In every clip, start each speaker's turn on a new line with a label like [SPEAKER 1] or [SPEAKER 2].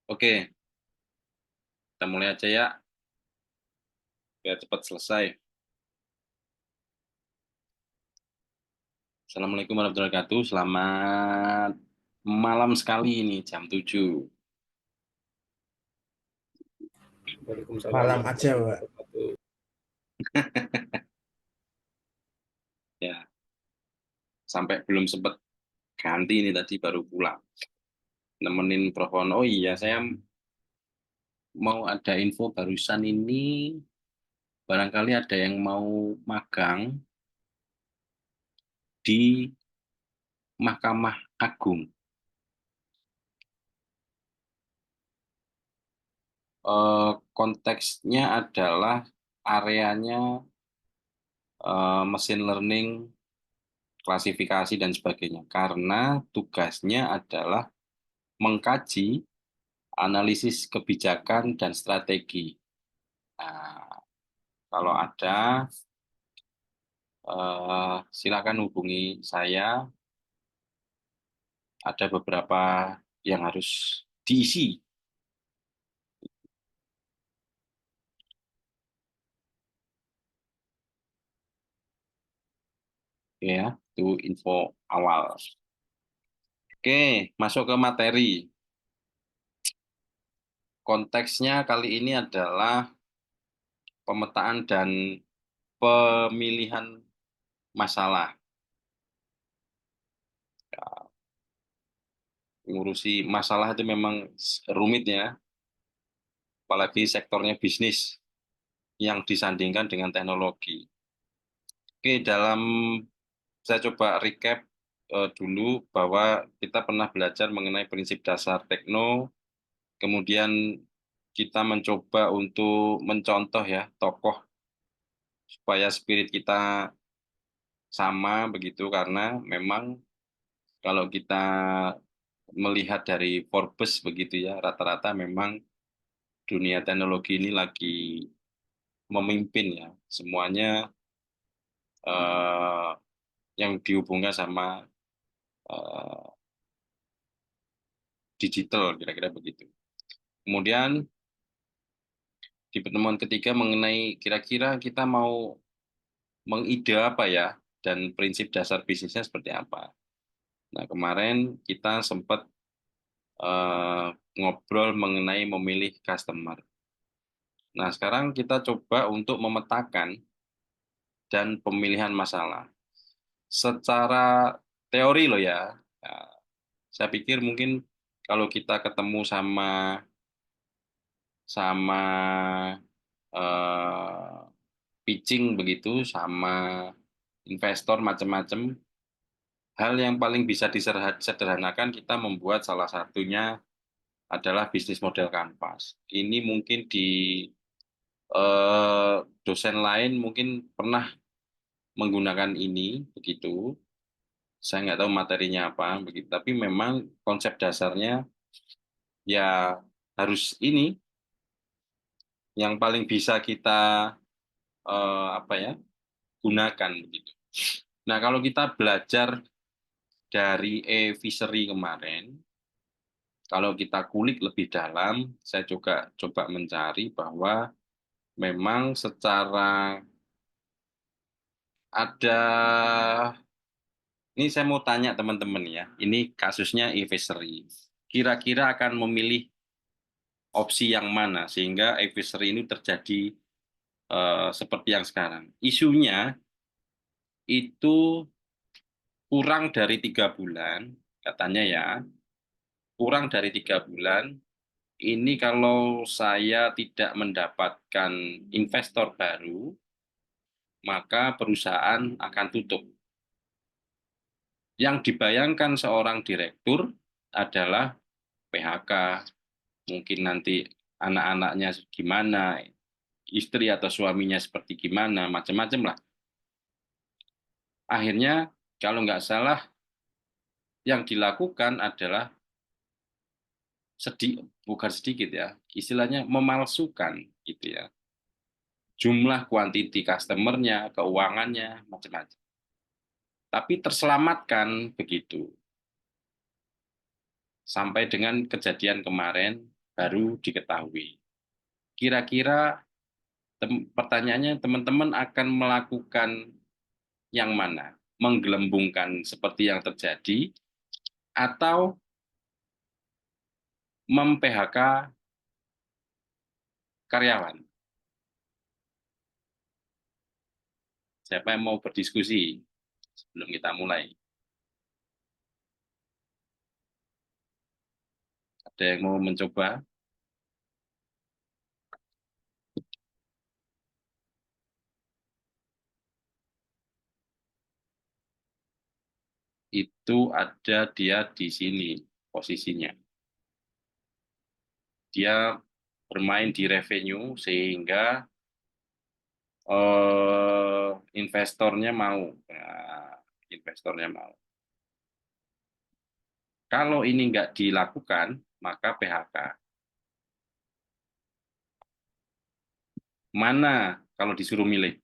[SPEAKER 1] Oke, kita mulai aja ya, biar cepat selesai. Assalamualaikum warahmatullahi wabarakatuh. Selamat malam sekali ini, jam 7. Waalaikumsalam
[SPEAKER 2] Malam aja,
[SPEAKER 1] warahmatullahi
[SPEAKER 2] Pak.
[SPEAKER 1] wabarakatuh. Ya, sampai belum sempat ganti ini tadi baru pulang. Nemenin Prof. Oh iya, saya mau ada info barusan ini, barangkali ada yang mau magang di Mahkamah Agung. Konteksnya adalah areanya mesin learning, klasifikasi, dan sebagainya. Karena tugasnya adalah mengkaji analisis kebijakan dan strategi. Nah, kalau ada, silakan hubungi saya. Ada beberapa yang harus diisi. Ya, itu info awal. Oke, masuk ke materi. Konteksnya kali ini adalah pemetaan dan pemilihan masalah. Ngurusi masalah itu memang rumit ya, apalagi sektornya bisnis yang disandingkan dengan teknologi. Oke, saya coba recap dulu bahwa kita pernah belajar mengenai prinsip dasar tekno, kemudian kita mencoba untuk mencontoh ya tokoh supaya spirit kita sama begitu, karena memang kalau kita melihat dari Forbes begitu ya, rata-rata memang dunia teknologi ini lagi memimpin ya, semuanya eh, yang dihubungkan sama eh, digital, kira-kira begitu. Kemudian di pertemuan ketiga mengenai kira-kira kita mau mengide apa ya, dan prinsip dasar bisnisnya seperti apa. Nah, kemarin kita sempat eh, ngobrol mengenai memilih customer. Nah, sekarang kita coba untuk memetakan dan pemilihan masalah. Secara teori loh ya, nah, saya pikir mungkin kalau kita ketemu sama sama eh, pitching begitu, sama investor macam-macam, hal yang paling bisa disederhanakan kita membuat salah satunya adalah bisnis model kanvas. Ini mungkin di dosen lain mungkin pernah menggunakan ini begitu. Saya nggak tahu materinya apa begitu, tapi memang konsep dasarnya ya harus ini yang paling bisa kita apa ya gunakan begitu. Nah, kalau kita belajar dari e-fishery kemarin, kalau kita kulik lebih dalam, saya juga coba mencari bahwa memang secara ada, ini saya mau tanya teman-teman ya, ini kasusnya e-fishery. Kira-kira akan memilih opsi yang mana sehingga e-fishery ini terjadi seperti yang sekarang. Isunya itu kurang dari 3 bulan, katanya ya, kurang dari 3 bulan. Ini kalau saya tidak mendapatkan investor baru, maka perusahaan akan tutup. Yang dibayangkan seorang direktur adalah PHK, mungkin nanti anak-anaknya gimana, istri atau suaminya seperti gimana, macam-macam lah. Akhirnya, kalau nggak salah, yang dilakukan adalah bukan sedikit ya, istilahnya memalsukan gitu ya, jumlah kuantiti customernya, keuangannya, macam-macam. tapi terselamatkan begitu. Sampai dengan kejadian kemarin baru diketahui. Kira-kira pertanyaannya teman-teman akan melakukan yang mana? Menggelembungkan seperti yang terjadi atau mem-PHK karyawan? Siapa yang mau berdiskusi sebelum kita mulai? Ada yang mau mencoba? Itu ada dia di sini posisinya. Dia bermain di revenue sehingga investornya mau. Nah, investornya mau. Kalau ini nggak dilakukan, maka PHK. Mana kalau disuruh milih?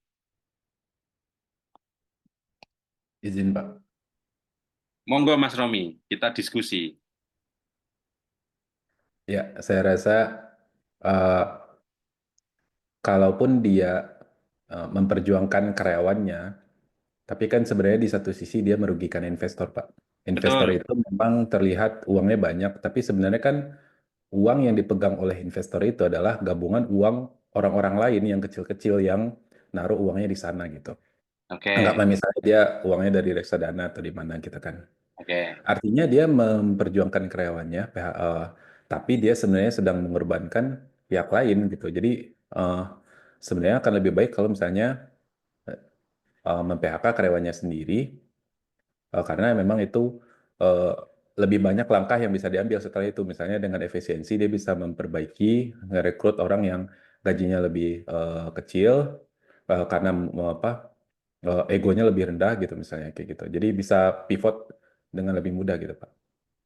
[SPEAKER 2] Izin Pak.
[SPEAKER 1] Monggo Mas Romi, kita diskusi.
[SPEAKER 2] Ya, saya rasa eh, kalaupun dia memperjuangkan karyawannya, tapi kan sebenarnya di satu sisi dia merugikan investor, Pak. Investor
[SPEAKER 1] Betul.
[SPEAKER 2] itu memang terlihat uangnya banyak, tapi sebenarnya kan uang yang dipegang oleh investor itu adalah gabungan uang orang-orang lain yang kecil-kecil yang naruh uangnya di sana gitu.
[SPEAKER 1] Oke,
[SPEAKER 2] Anggaplah misalnya dia uangnya dari reksadana atau di mana gitu kan.
[SPEAKER 1] oke,
[SPEAKER 2] Artinya dia memperjuangkan karyawannya, tapi dia sebenarnya sedang mengorbankan pihak lain gitu. Jadi eh, sebenarnya akan lebih baik kalau misalnya mem-PHK karyawannya sendiri, karena memang itu eh, lebih banyak langkah yang bisa diambil setelah itu. Misalnya dengan efisiensi dia bisa memperbaiki, merekrut orang yang gajinya lebih kecil karena apa egonya lebih rendah gitu misalnya kayak gitu. Jadi bisa pivot dengan lebih mudah gitu Pak.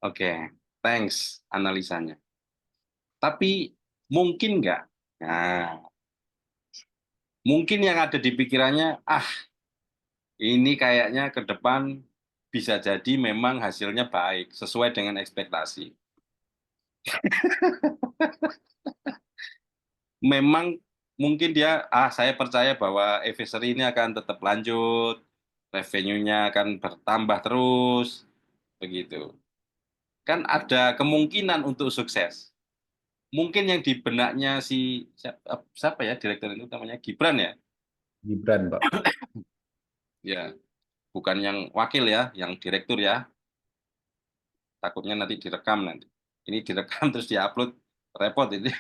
[SPEAKER 1] oke. Thanks analisanya. Tapi mungkin nggak? Nah, mungkin yang ada di pikirannya, ini kayaknya ke depan bisa jadi memang hasilnya baik, sesuai dengan ekspektasi. Memang mungkin dia, saya percaya bahwa advisory ini akan tetap lanjut, revenue-nya akan bertambah terus, begitu. Kan ada kemungkinan untuk sukses. Mungkin yang di benaknya siapa ya direktur itu namanya Gibran ya?
[SPEAKER 2] Gibran, Pak.
[SPEAKER 1] Ya, bukan yang wakil ya, yang direktur ya. Takutnya nanti direkam nanti. Ini direkam terus diupload, repot ini.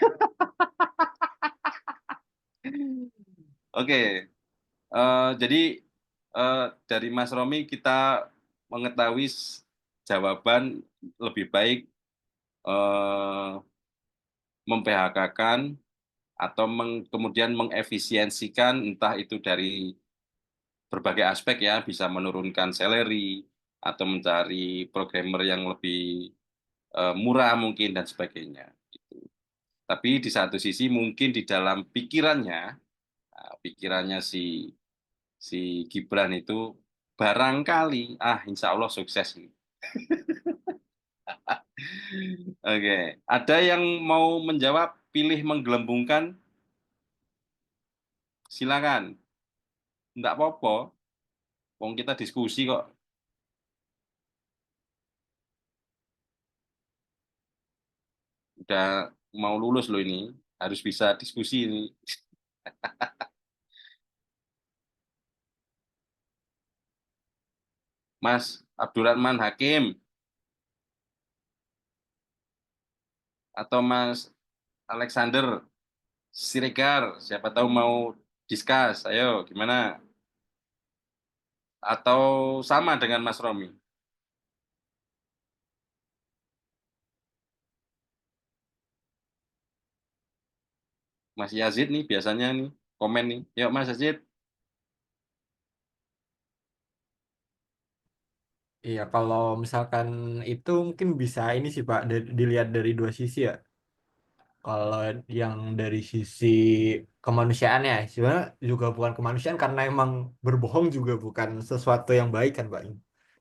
[SPEAKER 1] Oke, jadi eh, dari Mas Romi kita mengetahui jawaban lebih baik eh, mem-PHK-kan atau kemudian mengefisiensikan entah itu dari berbagai aspek ya, bisa menurunkan salary atau mencari programmer yang lebih murah mungkin dan sebagainya. Gitu. Tapi di satu sisi mungkin di dalam pikirannya, pikirannya si Gibran itu barangkali, insya Allah sukses nih. Oke, ada yang mau menjawab, pilih menggelembungkan, silakan. Enggak apa-apa, wong kita diskusi kok. Udah mau lulus loh ini, harus bisa diskusi ini. Mas Abdurrahman Hakim atau Mas Alexander Siregar, siapa tahu mau discuss. Ayo, gimana? Atau sama dengan Mas Romi? Mas Yazid nih biasanya nih komen nih. Yuk Mas Yazid.
[SPEAKER 3] Iya, kalau misalkan itu mungkin bisa ini sih Pak, dilihat dari dua sisi ya. Kalau yang dari sisi kemanusiaan ya, sebenarnya juga bukan kemanusiaan karena emang berbohong juga bukan sesuatu yang baik kan, Pak.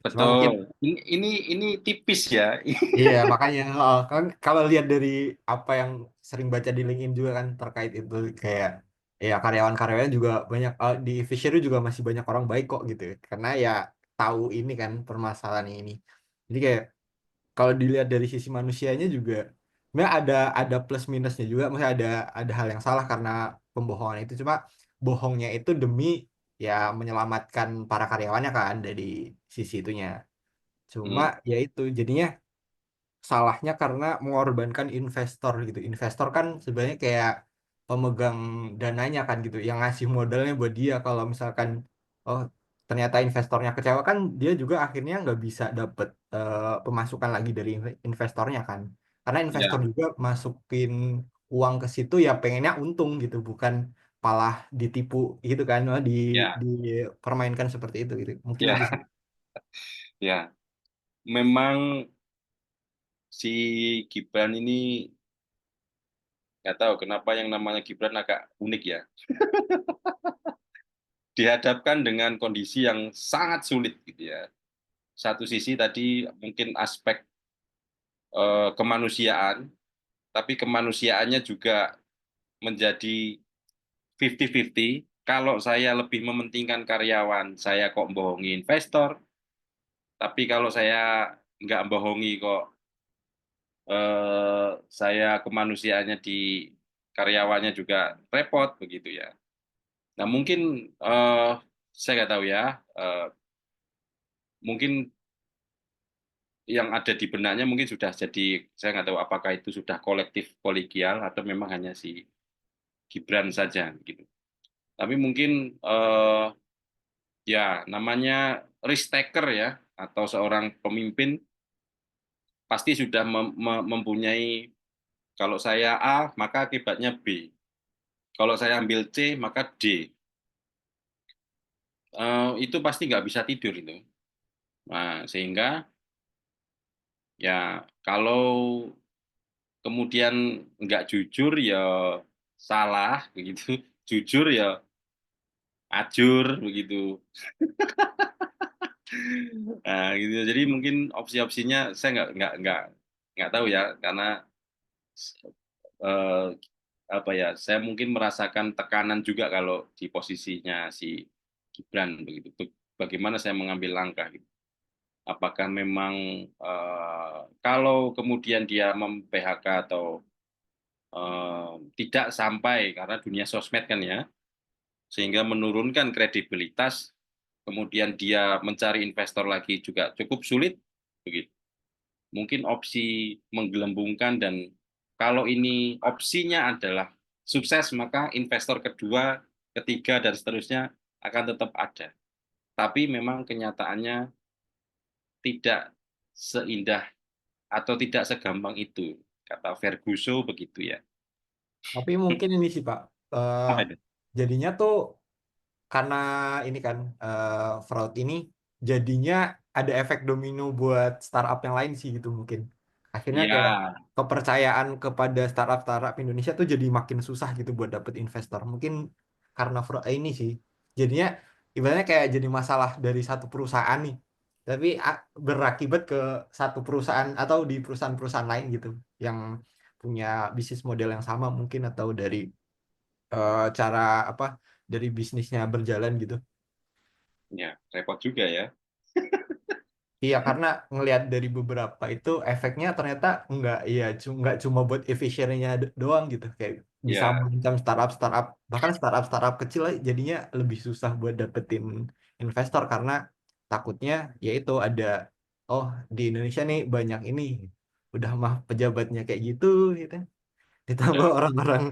[SPEAKER 3] Cuma mungkin
[SPEAKER 1] Betul. Ini tipis ya.
[SPEAKER 3] iya, makanya kan kalau lihat dari apa yang sering baca di LinkedIn juga kan terkait itu kayak ya karyawan-karyawannya juga banyak di Fishery juga masih banyak orang baik kok gitu. Karena ya tahu ini kan permasalahan ini. Jadi kayak kalau dilihat dari sisi manusianya juga sebenarnya ada plus minusnya juga. Maksudnya ada hal yang salah karena pembohongan itu. Cuma bohongnya itu demi ya menyelamatkan para karyawannya kan dari sisi itunya. Cuma
[SPEAKER 1] Hmm,
[SPEAKER 3] ya itu jadinya salahnya karena mengorbankan investor gitu. Investor kan sebenarnya kayak pemegang dananya kan gitu, yang ngasih modalnya buat dia. Kalau misalkan oh ternyata investornya kecewa kan dia juga akhirnya nggak bisa dapet pemasukan lagi dari investornya kan. Karena investor
[SPEAKER 1] ya,
[SPEAKER 3] juga masukin uang ke situ ya pengennya untung gitu, bukan malah ditipu gitu kan,
[SPEAKER 1] ya,
[SPEAKER 3] dipermainkan seperti itu gitu. Mungkin
[SPEAKER 1] ya,
[SPEAKER 3] itu sih.
[SPEAKER 1] ya. Memang si Gibran ini nggak tahu kenapa yang namanya Gibran agak unik ya. Dihadapkan dengan kondisi yang sangat sulit gitu ya. Satu sisi tadi mungkin aspek kemanusiaan, tapi kemanusiaannya juga menjadi 50-50. Kalau saya lebih mementingkan karyawan, saya kok bohongi investor. Tapi kalau saya nggak bohongi kok, saya kemanusiaannya di karyawannya juga repot begitu ya. Nah mungkin saya nggak tahu ya. Mungkin yang ada di benaknya mungkin sudah jadi, saya nggak tahu apakah itu sudah kolektif kolegial atau memang hanya si Gibran saja gitu. Tapi mungkin ya namanya risk taker ya, atau seorang pemimpin pasti sudah mempunyai, kalau saya A maka akibatnya B, kalau saya ambil C maka D. Itu pasti nggak bisa tidur itu. Nah, sehingga ya kalau kemudian nggak jujur ya salah begitu, jujur ya ajur begitu. Nah, gitu. Jadi mungkin opsi-opsinya saya nggak tahu ya, karena eh, apa ya, saya mungkin merasakan tekanan juga kalau di posisinya si Gibran begitu. Bagaimana saya mengambil langkah gitu. Apakah memang kalau kemudian dia mem-PHK atau tidak sampai, karena dunia sosmed kan ya, sehingga menurunkan kredibilitas, kemudian dia mencari investor lagi juga cukup sulit begitu. Mungkin opsi menggelembungkan, dan kalau ini opsinya adalah sukses maka investor kedua, ketiga dan seterusnya akan tetap ada. Tapi memang kenyataannya tidak seindah atau tidak segampang itu, kata Ferguson begitu ya.
[SPEAKER 3] Tapi mungkin ini sih Pak, eh,
[SPEAKER 1] Apa itu?
[SPEAKER 3] jadinya tuh karena ini kan fraud ini jadinya ada efek domino buat startup yang lain sih gitu mungkin. Akhirnya kayak
[SPEAKER 1] Ya,
[SPEAKER 3] kepercayaan kepada startup-startup Indonesia tuh jadi makin susah gitu buat dapet investor. Mungkin karena fraud ini sih. Jadinya ibaratnya kayak jadi masalah dari satu perusahaan nih. Tapi berakibat ke satu perusahaan atau di perusahaan-perusahaan lain gitu yang punya bisnis model yang sama mungkin atau dari cara apa dari bisnisnya berjalan gitu.
[SPEAKER 1] ya repot juga ya.
[SPEAKER 3] Iya, karena ngelihat dari beberapa itu efeknya ternyata nggak cuma buat efisiennya doang gitu, kayak bisa
[SPEAKER 1] Ya,
[SPEAKER 3] mengancam startup bahkan startup kecil aja jadinya lebih susah buat dapetin investor karena takutnya yaitu ada oh di Indonesia nih banyak ini udah mah pejabatnya kayak gitu gitu ditambah
[SPEAKER 1] udah
[SPEAKER 3] orang-orang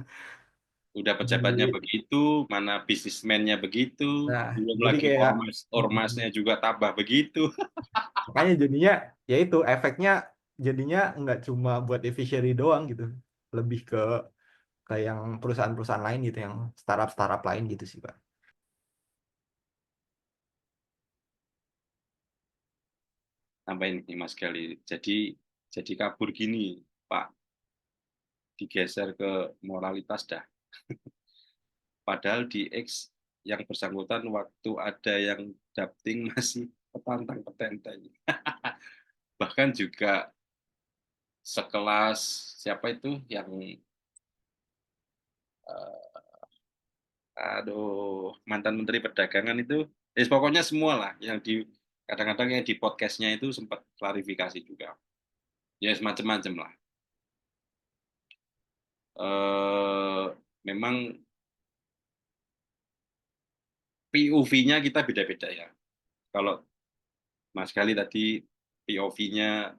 [SPEAKER 1] udah pejabatnya
[SPEAKER 3] di
[SPEAKER 1] begitu, mana bisnismennya begitu,
[SPEAKER 3] nah
[SPEAKER 1] belum
[SPEAKER 3] jadi
[SPEAKER 1] lagi
[SPEAKER 3] kayak
[SPEAKER 1] ormasnya juga tambah begitu.
[SPEAKER 3] makanya jadinya ya itu efeknya jadinya nggak cuma buat efisiensi doang gitu lebih ke yang perusahaan-perusahaan lain gitu yang startup-startup lain gitu sih Pak.
[SPEAKER 1] Sampai ini Mas Gali. Jadi kabur gini, Pak. digeser ke moralitas dah. Padahal di X yang bersangkutan waktu ada yang dafting masih petantang petenteng. Bahkan juga sekelas siapa itu yang mantan Menteri Perdagangan itu, pokoknya semua lah yang di kadang-kadang yang di podcastnya itu sempat klarifikasi juga. Ya semacam-macam lah. Memang POV-nya kita beda-beda ya. Kalau Mas Gali tadi POV-nya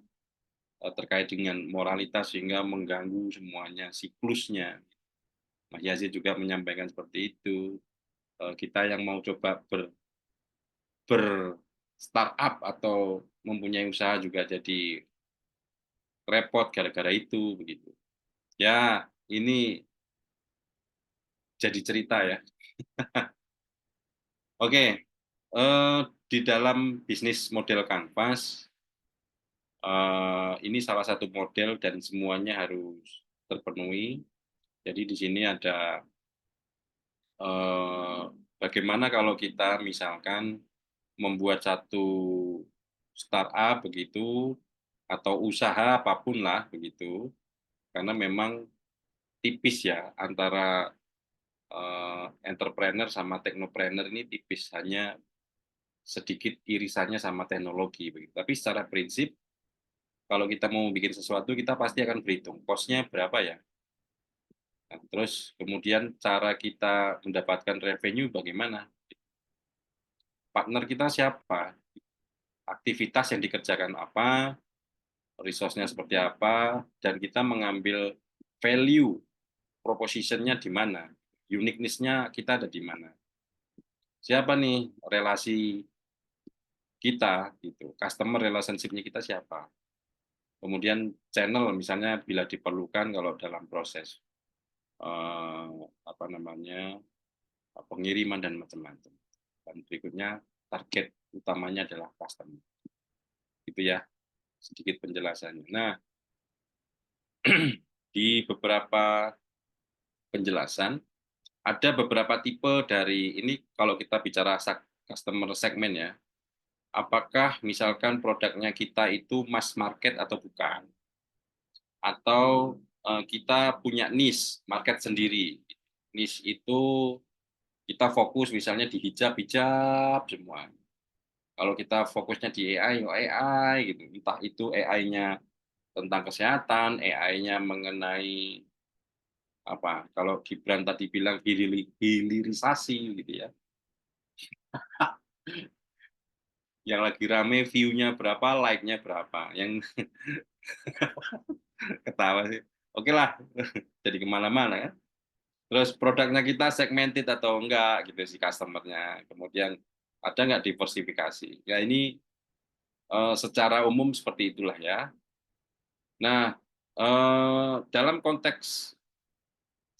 [SPEAKER 1] terkait dengan moralitas sehingga mengganggu semuanya, siklusnya. Mas Yazid juga menyampaikan seperti itu. Kita yang mau coba startup atau mempunyai usaha juga jadi repot gara-gara itu begitu. Ya, ini jadi cerita ya. Oke, di dalam bisnis model kanvas ini salah satu model dan semuanya harus terpenuhi. Jadi di sini ada bagaimana kalau kita misalkan membuat satu startup begitu atau usaha apapun lah begitu, karena memang tipis ya antara entrepreneur sama teknopreneur ini tipis, hanya sedikit irisannya sama teknologi begitu. Tapi secara prinsip kalau kita mau bikin sesuatu kita pasti akan berhitung cost-nya berapa ya. Nah, terus kemudian cara kita mendapatkan revenue bagaimana? Partner kita siapa? Aktivitas yang dikerjakan apa? Resource-nya seperti apa? Dan kita mengambil value proposition-nya di mana? Uniqueness-nya kita ada di mana? Siapa nih relasi kita gitu, customer relationship-nya kita siapa? Kemudian channel misalnya bila diperlukan kalau dalam proses apa namanya pengiriman dan macam-macam. Dan berikutnya target utamanya adalah customer. Itu ya sedikit penjelasannya. Nah, di beberapa penjelasan ada beberapa tipe dari ini kalau kita bicara customer segment ya. Apakah misalkan produknya kita itu mass market atau bukan? Atau kita punya niche market sendiri. Niche itu kita fokus misalnya di hijab semua. Kalau kita fokusnya di AI, AI gitu. Entah itu AI-nya tentang kesehatan, AI-nya mengenai apa? Kalau Gibran tadi bilang hilirisasi gitu ya. Yang lagi rame view-nya berapa, like-nya berapa. Yang ketawa sih. Oke lah, jadi kemana-mana ya. Terus produknya kita segmented atau enggak gitu si customer-nya. Kemudian ada nggak diversifikasi. Ya ini secara umum seperti itulah ya. Nah, dalam konteks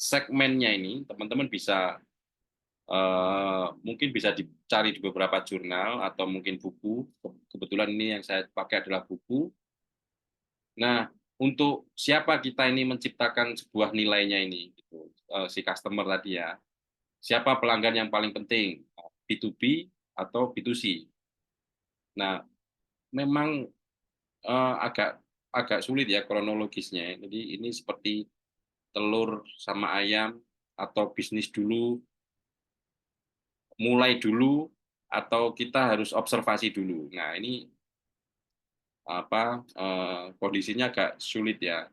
[SPEAKER 1] segmennya ini, teman-teman bisa mungkin bisa dicari di beberapa jurnal atau mungkin buku. Kebetulan ini yang saya pakai adalah buku. Nah, untuk siapa kita ini menciptakan sebuah nilainya ini, gitu, si customer tadi ya. Siapa pelanggan yang paling penting, B2B atau B2C. Nah, memang agak agak sulit ya kronologisnya. Jadi ini seperti telur sama ayam atau bisnis dulu, mulai dulu atau kita harus observasi dulu. Nah, ini apa kondisinya agak sulit ya.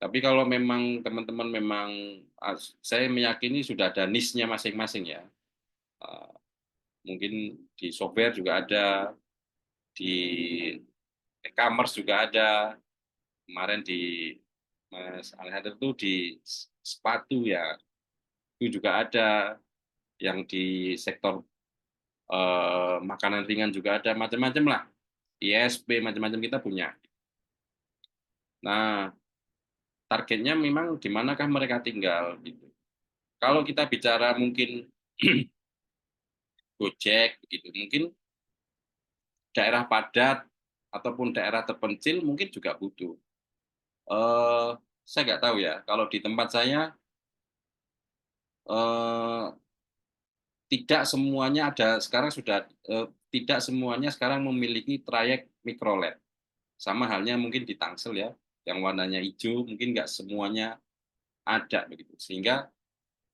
[SPEAKER 1] Tapi kalau memang teman-teman memang saya meyakini sudah ada niche-nya masing-masing ya. Mungkin di software juga ada, di e-commerce juga ada. Kemarin di Mas Alexander itu di sepatu ya, itu juga ada. Yang di sektor makanan ringan juga ada, macam-macam lah. ISP macam-macam kita punya. Nah, targetnya memang di manakah mereka tinggal gitu. Kalau kita bicara mungkin Gojek begitu, mungkin daerah padat ataupun daerah terpencil mungkin juga butuh. saya nggak tahu ya. Kalau di tempat saya eh, tidak semuanya ada sekarang sudah tidak semuanya sekarang memiliki trayek mikrolet. Sama halnya mungkin di Tangsel ya, yang warnanya hijau mungkin nggak semuanya ada begitu. Sehingga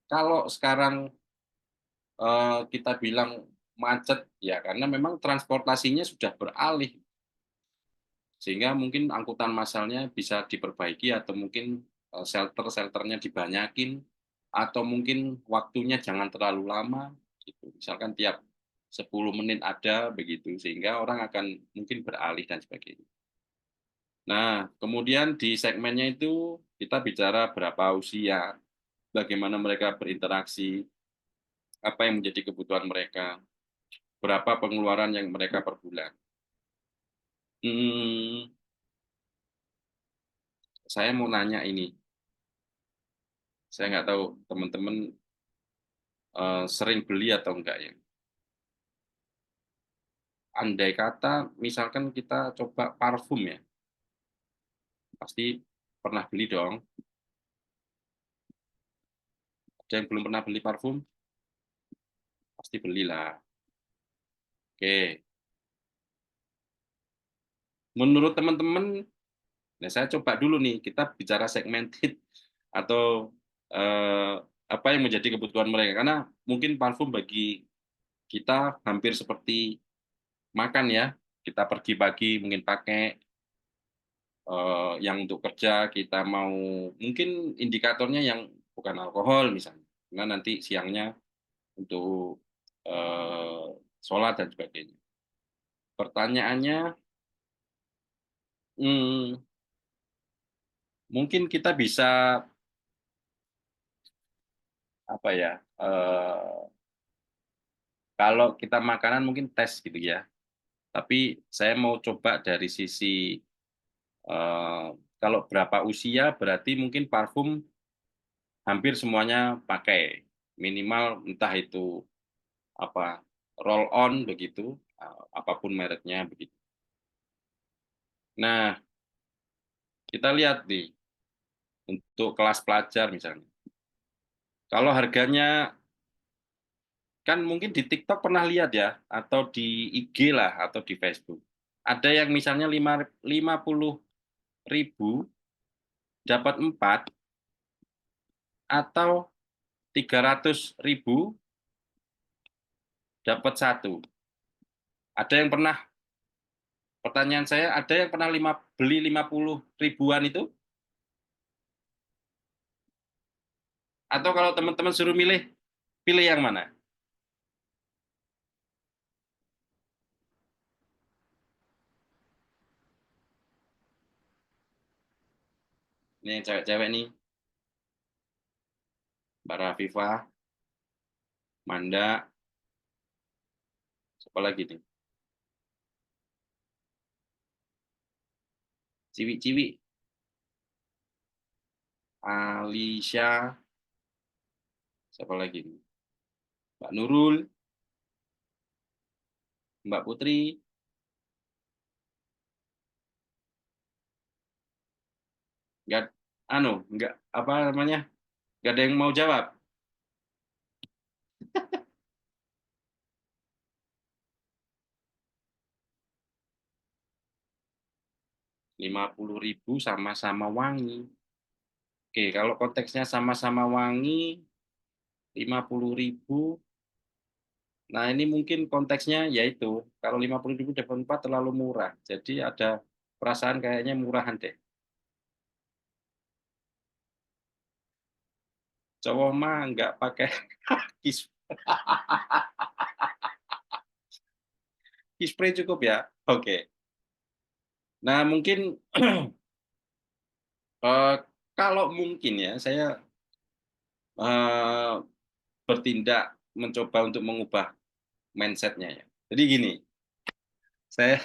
[SPEAKER 1] kalau sekarang kita bilang macet ya karena memang transportasinya sudah beralih, sehingga mungkin angkutan massalnya bisa diperbaiki atau mungkin shelter-shelternya dibanyakin atau mungkin waktunya jangan terlalu lama gitu. Misalkan tiap 10 menit ada begitu sehingga orang akan mungkin beralih dan sebagainya. Nah, kemudian di segmennya itu kita bicara berapa usia, bagaimana mereka berinteraksi, apa yang menjadi kebutuhan mereka, berapa pengeluaran yang mereka per bulan. Hmm, saya mau nanya ini, saya nggak tahu teman-teman sering beli atau enggak ya. Andai kata misalkan kita coba parfum ya, pasti pernah beli dong. Ada yang belum pernah beli parfum? Pasti belilah. Oke, menurut teman-teman, nah saya coba dulu nih, kita bicara segmented atau apa yang menjadi kebutuhan mereka. Karena mungkin parfum bagi kita hampir seperti makan ya. Kita pergi pagi mungkin pakai, yang untuk kerja kita mau mungkin indikatornya yang bukan alkohol misalnya. Karena nanti siangnya untuk eh, sholat dan sebagainya. Pertanyaannya, hmm, mungkin kita bisa apa ya? Kalau kita makanan mungkin tes gitu ya. Tapi saya mau coba dari sisi eh, kalau berapa usia berarti mungkin parfum hampir semuanya pakai minimal entah itu apa roll on begitu, apapun mereknya begitu. Nah, kita lihat nih untuk kelas pelajar misalnya. Kalau harganya kan mungkin di TikTok pernah lihat ya atau di IG lah atau di Facebook. Ada yang misalnya 50.000 dapat 4 atau 300.000 dapat 1. Ada yang pernah, pertanyaan saya, ada yang pernah beli 50 ribuan itu? Atau kalau teman-teman suruh milih, pilih yang mana? Ini yang cewek-cewek nih, Mbak Rafifah, Manda, siapa lagi nih? Ciwi-ciwi, Alicia, siapa lagi nih? Mbak Nurul, Mbak Putri, nggak, nggak apa namanya, nggak ada yang mau jawab. 50.000 sama-sama wangi. Oke, kalau konteksnya sama-sama wangi, 50.000. Nah, ini mungkin konteksnya yaitu, kalau 50.000 dapat 4 terlalu murah. Jadi ada perasaan kayaknya murahan deh. Cowok mah nggak pakai kis, spray cukup ya. Oke. Nah, mungkin eh, kalau mungkin ya, saya eh, bertindak mencoba untuk mengubah mindsetnya ya. Jadi gini, saya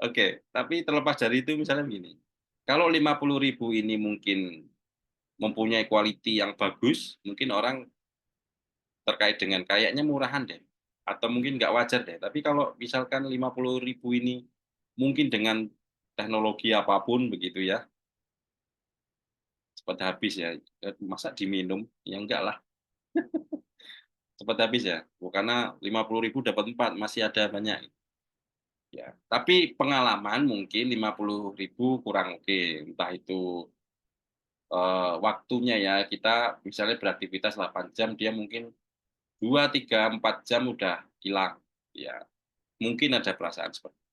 [SPEAKER 1] oke, tapi terlepas dari itu misalnya gini, kalau 50.000 ini mungkin mempunyai quality yang bagus, mungkin orang terkait dengan kayaknya murahan deh, atau mungkin nggak wajar deh. Tapi kalau misalkan 50.000 ini mungkin dengan teknologi apapun begitu ya, cepat habis ya. Masa diminum? Ya enggak lah, cepat habis ya. Karena 50.000 dapat 4, masih ada banyak. Ya, tapi pengalaman mungkin 50.000 kurang oke. Entah itu waktunya ya, kita misalnya beraktivitas 8 jam, dia mungkin 2, 3, 4 jam udah hilang. Ya, mungkin ada perasaan seperti itu.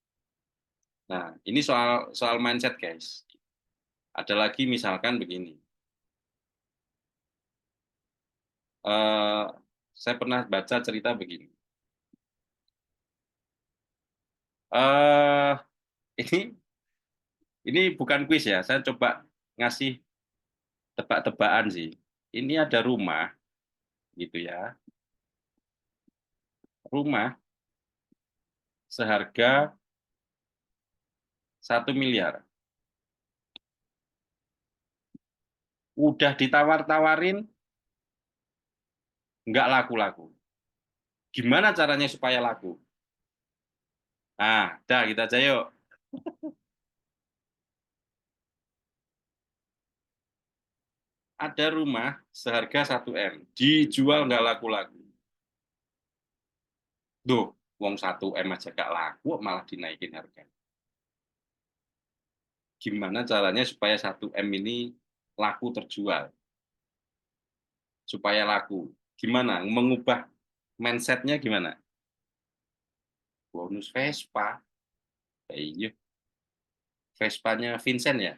[SPEAKER 1] Nah, ini soal soal mindset, guys. Ada lagi misalkan begini. Eh, saya pernah baca cerita begini. Eh, ini ini bukan kuis ya. Saya coba ngasih tebak-tebakan sih. Ini ada rumah gitu ya. Rumah seharga 1 miliar. Udah ditawar-tawarin, nggak laku-laku. Gimana caranya supaya laku? Nah, dah kita aja yuk. Ada rumah seharga 1 M, dijual nggak laku-laku. Duh, wong 1 M aja nggak laku, malah dinaikin harga. Gimana caranya supaya 1 M ini laku terjual? Supaya laku. Gimana? Mengubah mindset-nya gimana? Bonus Vespa. Iya, Vespa-nya Vincent ya?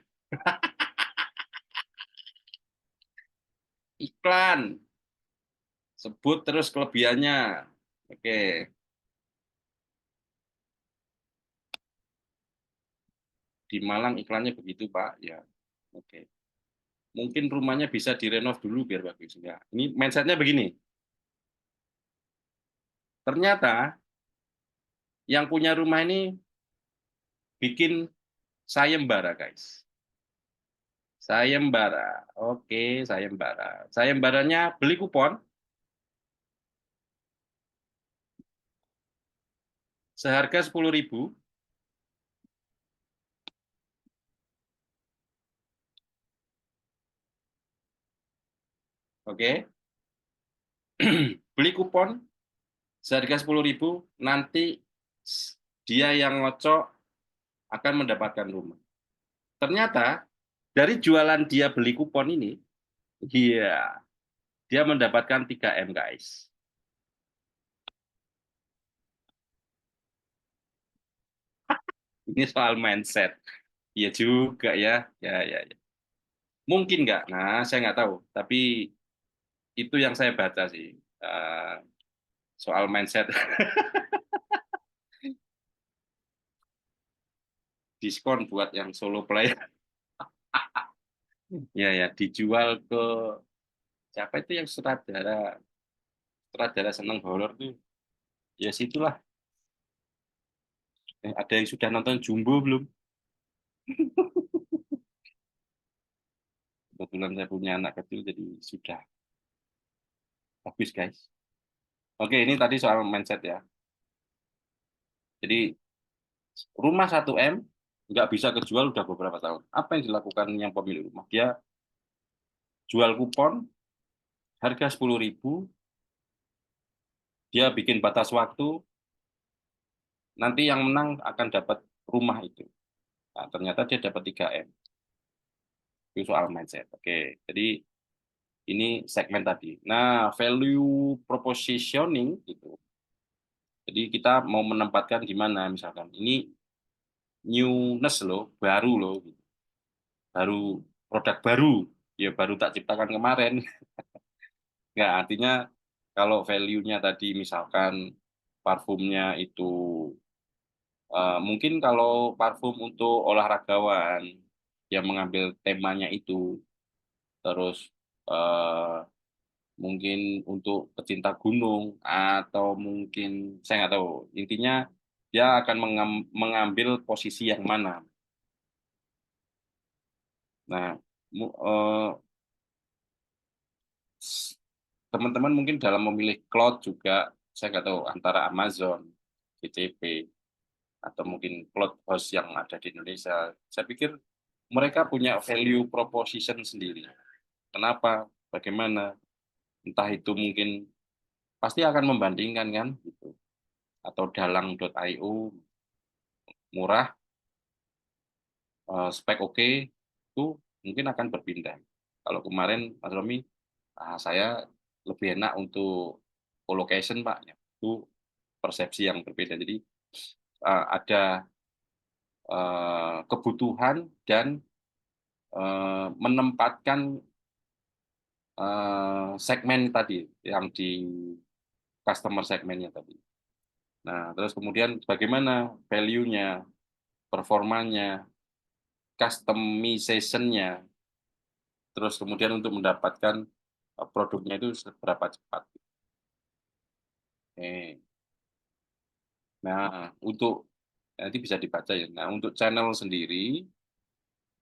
[SPEAKER 1] Iklan. Sebut terus kelebihannya. Oke. Di Malang iklannya begitu, Pak. Ya. Oke. Mungkin rumahnya bisa direnov dulu biar bagus. Ya. Ini mindset-nya begini. Ternyata yang punya rumah ini bikin sayembara, guys. Sayembara. Oke, sayembara. Sayembaranya beli kupon seharga 10.000. Oke. Beli kupon seharga 10.000, nanti dia yang ngocok akan mendapatkan rumah. Ternyata dari jualan dia beli kupon ini, iya, dia mendapatkan 3 M, guys. Ini soal mindset. Iya juga ya. Ya, ya, ya. Mungkin nggak? Nah, saya nggak tahu. Tapi itu yang saya baca sih. Soal mindset. Diskon buat yang solo player. Ya, ya. Dijual ke siapa itu yang sutradara. Sutradara seneng horor tuh. Ya, situlah. Ada yang sudah nonton Jumbo belum? Kebetulan saya punya anak kecil, jadi sudah. Bagus, guys. Oke, ini tadi soal mindset ya. Jadi, rumah 1 M nggak bisa kejual udah beberapa tahun. Apa yang dilakukan yang pemilik rumah? Dia jual kupon harga 10.000, dia bikin batas waktu, nanti yang menang akan dapat rumah itu. Nah, ternyata dia dapat 3 M. Itu soal mindset. Oke, jadi ini segmen tadi. Nah, value propositioning itu. Jadi kita mau menempatkan gimana, misalkan ini newness loh, baru loh, baru produk baru, ya baru tak ciptakan kemarin. Nggak, artinya kalau value-nya tadi misalkan parfumnya itu mungkin kalau parfum untuk olahragawan yang mengambil temanya itu, terus eh, mungkin untuk pecinta gunung atau mungkin saya nggak tahu, intinya dia akan mengambil posisi yang mana. Nah, teman-teman mungkin dalam memilih cloud juga, saya nggak tahu antara Amazon, GCP, atau mungkin cloud host yang ada di Indonesia. Saya pikir mereka punya value proposition sendiri. kenapa, bagaimana, entah itu mungkin pasti akan membandingkan kan, gitu. Atau dalang.io murah, spek oke, itu mungkin akan berpindah. Kalau kemarin Mas Romi, saya lebih enak untuk colocation Pak, ya. Itu persepsi yang berbeda. Jadi ada kebutuhan dan menempatkan segmen tadi yang di customer segmennya tadi. Nah, terus kemudian bagaimana value-nya, performanya, customization-nya, terus kemudian untuk mendapatkan produknya itu seberapa cepat. Oke. Nah, untuk nanti bisa dibaca ya. Nah, untuk channel sendiri,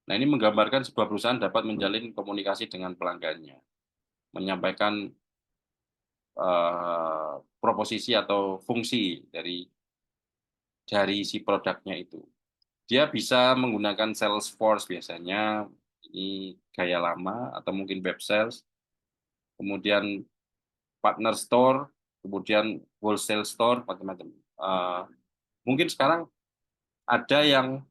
[SPEAKER 1] nah ini menggambarkan sebuah perusahaan dapat menjalin komunikasi dengan pelanggannya, menyampaikan proposisi atau fungsi dari si produknya itu. Dia bisa menggunakan Salesforce biasanya, ini gaya lama, atau mungkin web sales, kemudian partner store, kemudian wholesale store, macam-macam. Mungkin sekarang ada yang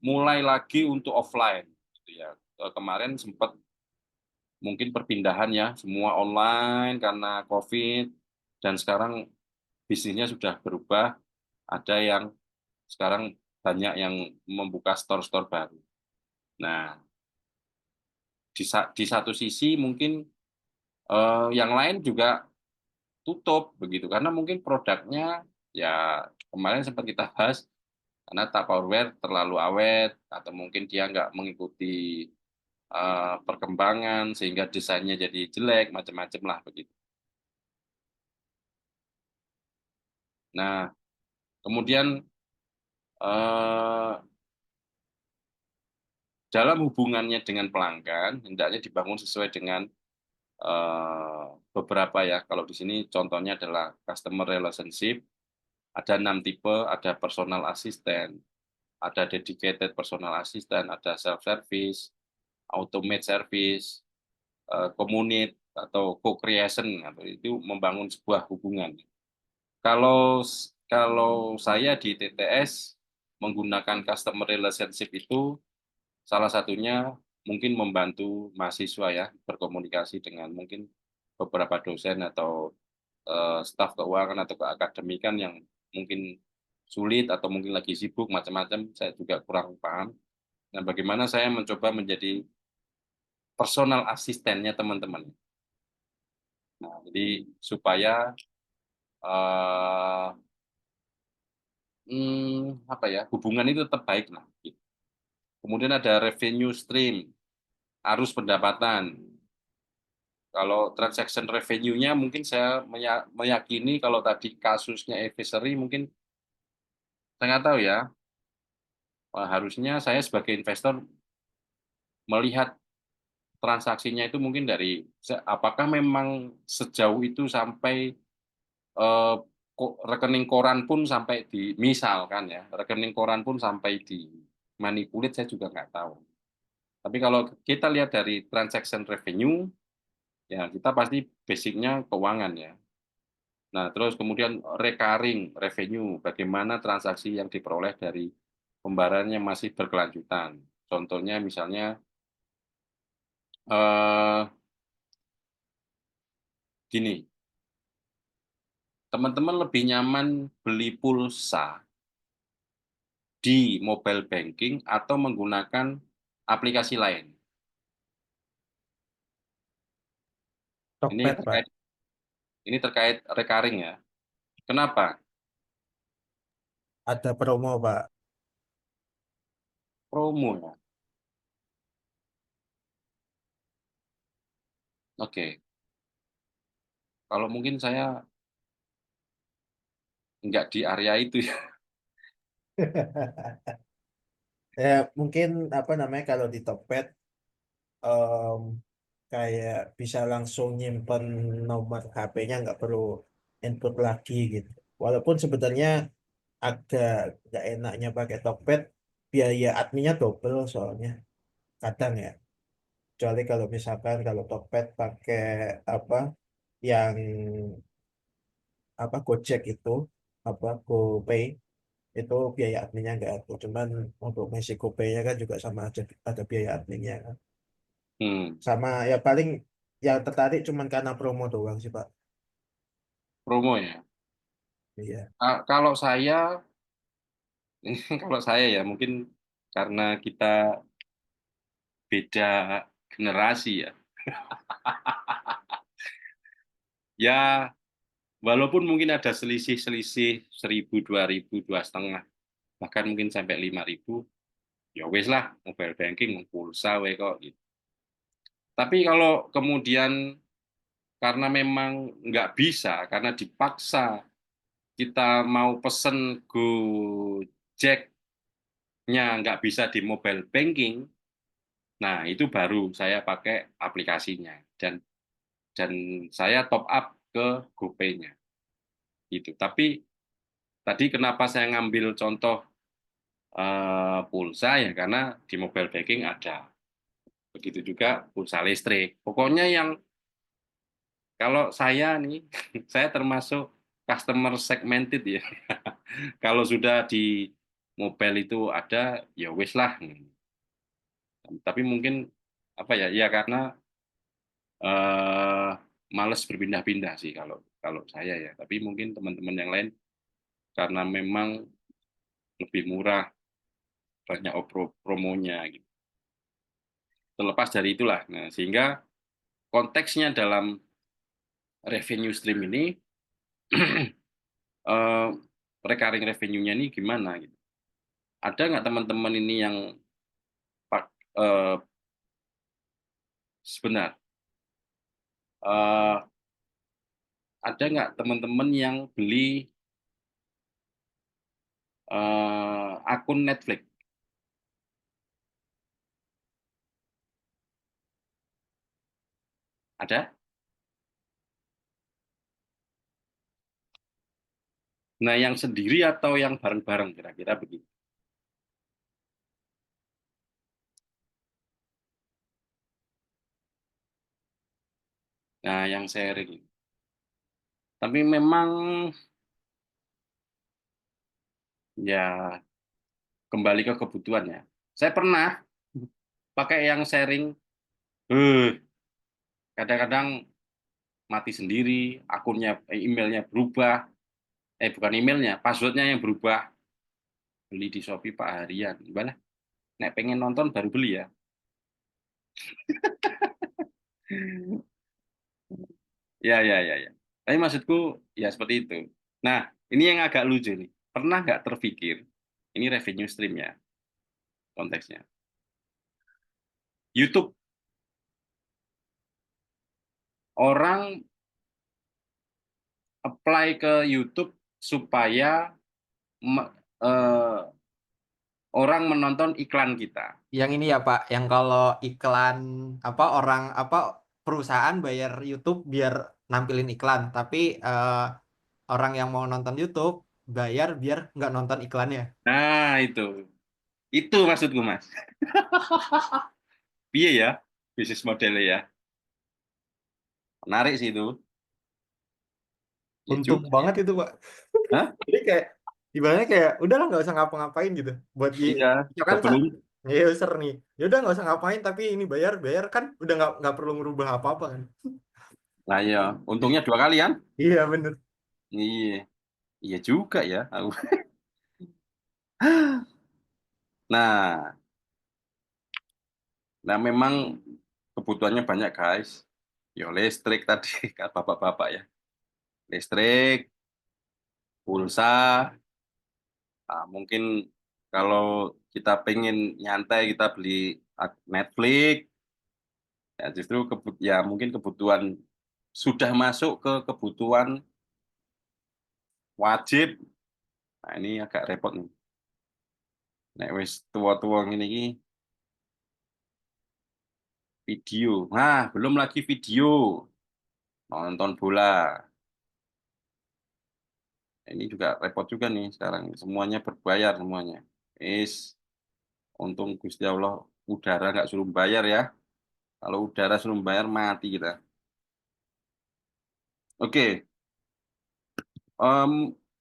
[SPEAKER 1] mulai lagi untuk offline, gitu ya. Kemarin sempat mungkin perpindahan ya, semua online karena COVID, dan sekarang bisnisnya sudah berubah. Ada yang sekarang banyak yang membuka store-store baru. Nah, di satu sisi mungkin yang lain juga tutup begitu karena mungkin produknya ya kemarin sempat kita bahas karena Tupperware terlalu awet atau mungkin dia nggak mengikuti perkembangan sehingga desainnya jadi jelek macam-macam lah begitu. Nah, kemudian eh, dalam hubungannya dengan pelanggan hendaknya dibangun sesuai dengan beberapa ya. Kalau di sini contohnya adalah customer relationship, ada 6 tipe, ada personal assistant, ada dedicated personal assistant, ada self-service, automate service, community atau co-creation, atau itu membangun sebuah hubungan. Kalau kalau saya di TTS menggunakan customer relationship itu salah satunya mungkin membantu mahasiswa ya berkomunikasi dengan mungkin beberapa dosen atau staf keuangan atau keakademikan yang mungkin sulit atau mungkin lagi sibuk macam-macam, saya juga kurang paham. Nah, bagaimana saya mencoba menjadi personal asistennya teman-teman. Nah, jadi supaya eh, apa ya hubungan itu tetap baik lah. Kemudian ada revenue stream, arus pendapatan. Kalau transaction revenue-nya mungkin saya meyakini kalau tadi kasusnya advisory mungkin saya nggak tahu ya. Harusnya saya sebagai investor melihat transaksinya itu mungkin dari apakah memang sejauh itu sampai eh, rekening koran pun sampai di misalkan ya rekening koran pun sampai di manipulit saya juga nggak tahu. Tapi kalau kita lihat dari transaction revenue ya kita pasti basicnya keuangan ya. Nah terus kemudian recurring revenue bagaimana transaksi yang diperoleh dari pembayarannya masih berkelanjutan. Contohnya misalnya eh, gini, teman-teman lebih nyaman beli pulsa di mobile banking atau menggunakan aplikasi lain. Ini
[SPEAKER 3] Tokped, Pak.
[SPEAKER 1] terkait ini terkait recurring ya. Kenapa?
[SPEAKER 3] Ada promo, Pak.
[SPEAKER 1] Promo ya. Oke. Kalau mungkin saya nggak di area itu ya.
[SPEAKER 3] Ya, mungkin apa namanya kalau di Tokped em, kayak bisa langsung nyimpen nomor HP-nya nggak perlu input lagi gitu. Walaupun sebenarnya agak nggak enaknya pakai Tokped, biaya adminnya double soalnya kadang ya.
[SPEAKER 4] kecuali kalau misalkan kalau Tokped pakai apa yang apa Gojek itu apa GoPay itu biaya adminnya nggak ada. Cuman untuk Messi GoPay-nya kan juga sama aja ada biaya adminnya kan.
[SPEAKER 1] Hmm,
[SPEAKER 4] Sama ya paling yang tertarik cuman karena promo doang sih Pak.
[SPEAKER 1] promo ya.
[SPEAKER 4] Iya.
[SPEAKER 1] Kalau saya, kalau saya ya mungkin karena kita beda generasi ya. Ya, walaupun mungkin ada selisih-selisih 1.000, 2.000, 2,5, bahkan mungkin sampai 5.000, ya wes lah, mobile banking, pulsa, we kok. Gitu. Tapi kalau kemudian karena memang nggak bisa, karena dipaksa kita mau pesen Gojek-nya nggak bisa di mobile banking, nah itu baru saya pakai aplikasinya dan saya top up ke GoPay-nya. Gitu. Tapi tadi kenapa saya ngambil contoh pulsa ya karena di mobile banking ada. Begitu juga pulsa listrik. Pokoknya yang kalau saya nih, saya termasuk customer segmented ya. Kalau sudah di mobile itu ada, ya wes lah. Tapi mungkin apa ya? Ya karena eh, males berpindah-pindah sih kalau kalau saya ya. Tapi mungkin teman-teman yang lain karena memang lebih murah, banyak promonya gitu. Terlepas dari itulah. Nah, sehingga konteksnya dalam revenue stream ini eh, recurring revenue-nya ini gimana gitu. Ada nggak teman-teman ini yang eh, sebenar eh, ada nggak teman-teman yang beli akun Netflix? Ada? Nah, yang sendiri atau yang bareng-bareng kira-kira begitu. Nah, yang sharing. Tapi memang ya kembali ke kebutuhannya. Saya pernah pakai yang sharing, kadang-kadang mati sendiri, akunnya, emailnya berubah, bukan emailnya, passwordnya yang berubah. Beli di Shopee Pak harian, gimana? Nek pengen nonton baru beli ya. Ya, ya, ya, ya. Tapi maksudku ya seperti itu. Nah, ini yang agak lucu nih. Pernah nggak terpikir, ini revenue stream-nya konteksnya. YouTube, orang apply ke YouTube supaya eh, orang menonton iklan kita.
[SPEAKER 3] Yang ini ya Pak, yang kalau iklan apa orang apa perusahaan bayar YouTube biar nampilin iklan, tapi orang yang mau nonton YouTube bayar biar nggak nonton iklannya.
[SPEAKER 1] Nah, itu maksudku, Mas. Iya ya, bisnis modelnya ya. Menarik sih itu. Ya
[SPEAKER 3] Untung
[SPEAKER 1] juga ya.
[SPEAKER 3] banget itu Pak.
[SPEAKER 1] Hah?
[SPEAKER 3] Jadi kayak ibaratnya kayak udahlah nggak usah ngapa-ngapain gitu. Buat
[SPEAKER 1] Iya,
[SPEAKER 3] misalkan
[SPEAKER 1] sebelum.
[SPEAKER 3] ya user nih, ya udah nggak usah ngapain tapi ini bayar bayar kan udah nggak perlu ngerubah apa-apa kan.
[SPEAKER 1] Nah ya, untungnya 2 kali kan?
[SPEAKER 3] Iya bener.
[SPEAKER 1] Iya, iya juga ya. Nah, nah memang kebutuhannya banyak guys. Ya listrik tadi, kata bapak-bapak ya. Listrik, pulsa, mungkin kalau kita pengen nyantai kita beli Netflix, ya justru ya mungkin kebutuhan sudah masuk ke kebutuhan wajib. Nah ini agak repot nih. Nek wis tua-tua gini iki video. Nah, belum lagi video. Nonton bola. Ini juga repot juga nih sekarang. Semuanya berbayar semuanya. Is, untung Gusti Allah udara nggak suruh bayar ya. Kalau udara suruh bayar mati kita. Oke, em,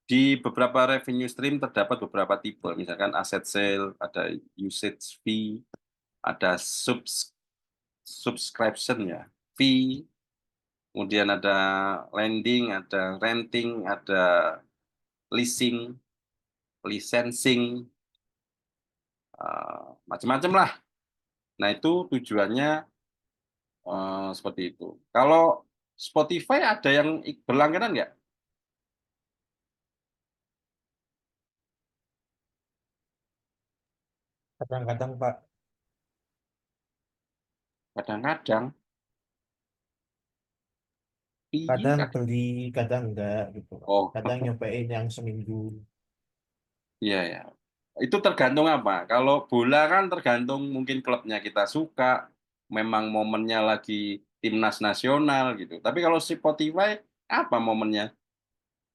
[SPEAKER 1] di beberapa revenue stream terdapat beberapa tipe, misalkan asset sale, ada usage fee, ada subscription ya, fee, kemudian ada lending, ada renting, ada leasing, licensing, macam-macam lah. Nah, itu tujuannya seperti itu. Kalau Spotify ada yang berlangganan nggak?
[SPEAKER 4] Kadang-kadang Pak,
[SPEAKER 1] Kadang-kadang, iya,
[SPEAKER 4] kadang beli, kadang enggak gitu.
[SPEAKER 1] oh,
[SPEAKER 4] Kadang nyobain yang seminggu.
[SPEAKER 1] iya ya. Itu tergantung apa? Kalau bola kan tergantung mungkin klubnya kita suka, memang momennya lagi timnas nasional gitu. Tapi kalau Spotify apa momennya?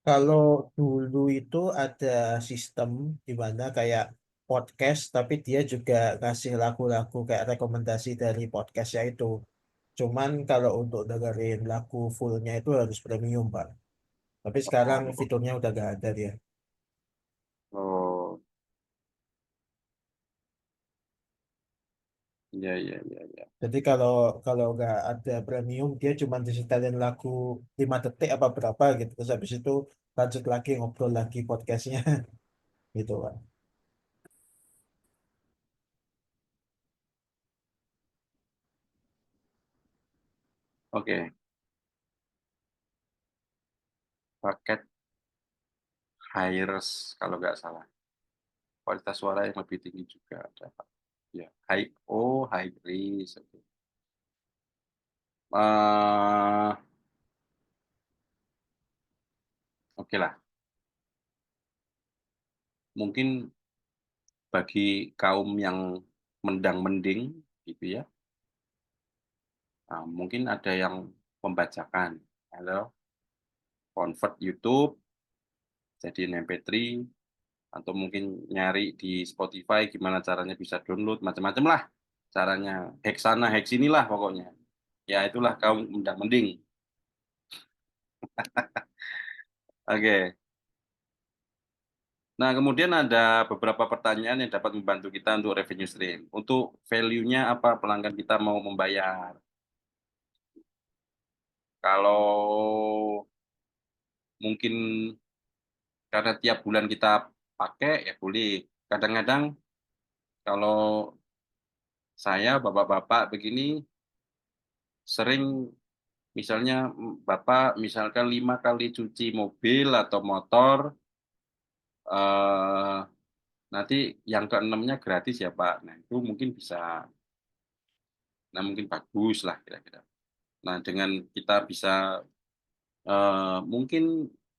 [SPEAKER 4] Kalau dulu itu ada sistem di mana kayak podcast, tapi dia juga ngasih lagu-lagu kayak rekomendasi dari podcastnya itu. Cuman kalau untuk dengerin lagu fullnya itu harus premium, Pak. Tapi sekarang
[SPEAKER 1] Oh,
[SPEAKER 4] fiturnya udah gak ada dia.
[SPEAKER 1] oh, iya iya iya iya.
[SPEAKER 4] Jadi kalau kalau nggak ada premium, dia cuma disetelin lagu 5 detik apa berapa gitu. Terus habis itu lanjut lagi ngobrol lagi podcastnya gitu, Pak.
[SPEAKER 1] Oke, paket high-res kalau nggak salah. Kualitas suara yang lebih tinggi juga ada. Ya, high res. Oke. Eh, oke lah. Mungkin bagi kaum yang mendang-mending gitu ya. Nah, mungkin ada yang membacakan. Halo, convert YouTube jadi MP3 atau mungkin nyari di Spotify gimana caranya bisa download macam-macam lah caranya. Hack sana, hack sinilah pokoknya. Ya itulah kaum mendang-mending. Oke. Nah, kemudian ada beberapa pertanyaan yang dapat membantu kita untuk revenue stream. Untuk value-nya apa pelanggan kita mau membayar. Kalau mungkin karena tiap bulan kita pakai, ya boleh. Kadang-kadang kalau saya, bapak-bapak begini, sering misalnya bapak misalkan 5 kali cuci mobil atau motor, eh, nanti yang keenamnya gratis ya Pak. Nah, itu mungkin bisa, nah mungkin bagus lah kira-kira. Nah, dengan kita bisa mungkin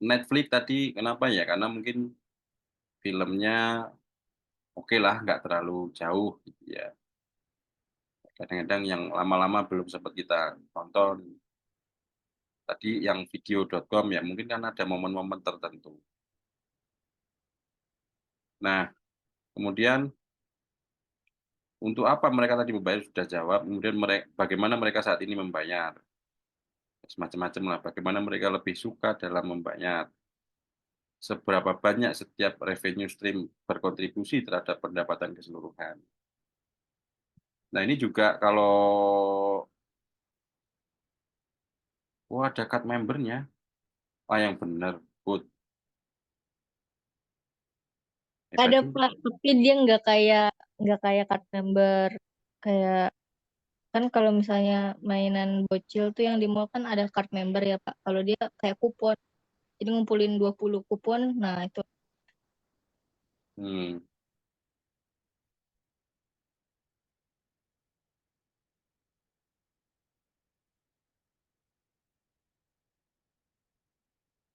[SPEAKER 1] Netflix tadi kenapa ya? Karena mungkin filmnya oke lah, nggak terlalu jauh gitu ya. Kadang-kadang yang lama-lama belum sempat kita tonton. Tadi yang video.com ya mungkin kan ada momen-momen tertentu. Nah, kemudian untuk apa mereka tadi membayar sudah jawab. Kemudian mereka, bagaimana mereka saat ini membayar. Semacam-macam lah. Bagaimana mereka lebih suka dalam membayar. Seberapa banyak setiap revenue stream berkontribusi terhadap pendapatan keseluruhan. Nah, ini juga kalau ada card membernya, yang benar, good, hebat
[SPEAKER 5] Ada
[SPEAKER 1] juga.
[SPEAKER 5] Pak, tapi dia nggak kayak card member. Kayak kan kalau misalnya mainan bocil tuh yang di mall kan ada card member ya Pak. Kalau dia kayak kupon. Jadi ngumpulin 20 kupon, nah itu.
[SPEAKER 1] Hmm,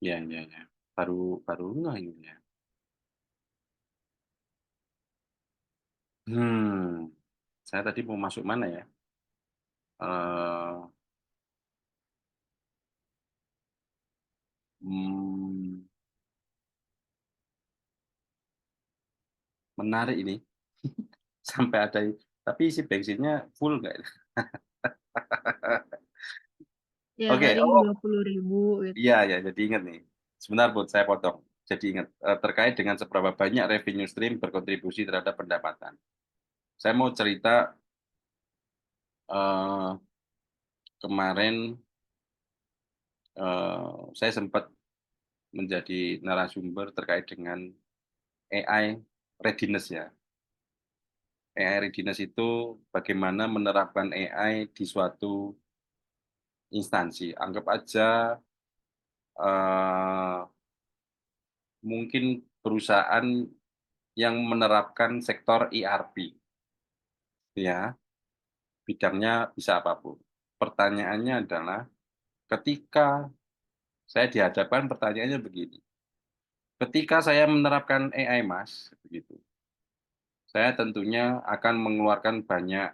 [SPEAKER 1] ya, ya, ya. Baru, baru nggak ini ya. Hmm, saya tadi mau masuk mana ya? eh hmm, Menarik ini. Sampai ada, tapi isi bensinnya full nggak?
[SPEAKER 5] Ya
[SPEAKER 1] Oke,
[SPEAKER 5] paling
[SPEAKER 1] oh
[SPEAKER 5] 20.000 gitu.
[SPEAKER 1] iya ya, jadi ingat nih. Sebentar Bu, saya potong. Jadi ingat terkait dengan seberapa banyak revenue stream berkontribusi terhadap pendapatan. Saya mau cerita eh, kemarin saya sempat menjadi narasumber terkait dengan AI readiness ya. AI readiness itu bagaimana menerapkan AI di suatu instansi. Anggap aja eh, mungkin perusahaan yang menerapkan sektor ERP, ya, bidangnya bisa apapun. Pertanyaannya adalah, ketika saya dihadapkan pertanyaannya begini, ketika saya menerapkan AI, Mas, begitu, saya tentunya akan mengeluarkan banyak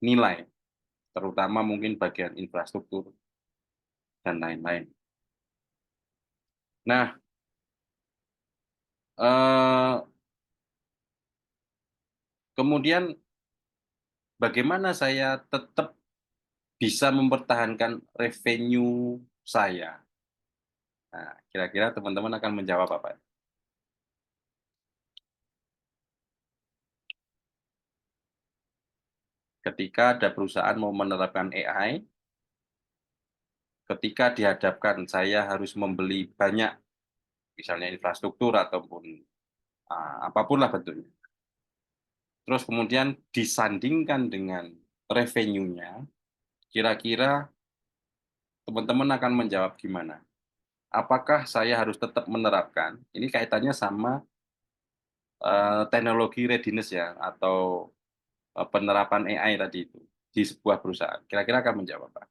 [SPEAKER 1] nilai, terutama mungkin bagian infrastruktur dan lain-lain. Nah, eh, kemudian bagaimana saya tetap bisa mempertahankan revenue saya? Nah, kira-kira teman-teman akan menjawab apa? Ketika ada perusahaan mau menerapkan AI, ketika dihadapkan saya harus membeli banyak, misalnya infrastruktur ataupun apapun lah bentuknya. Terus kemudian disandingkan dengan revenue-nya, kira-kira teman-teman akan menjawab gimana? Apakah saya harus tetap menerapkan? Ini kaitannya sama teknologi readiness ya, atau penerapan AI tadi itu di sebuah perusahaan. Kira-kira akan menjawab apa?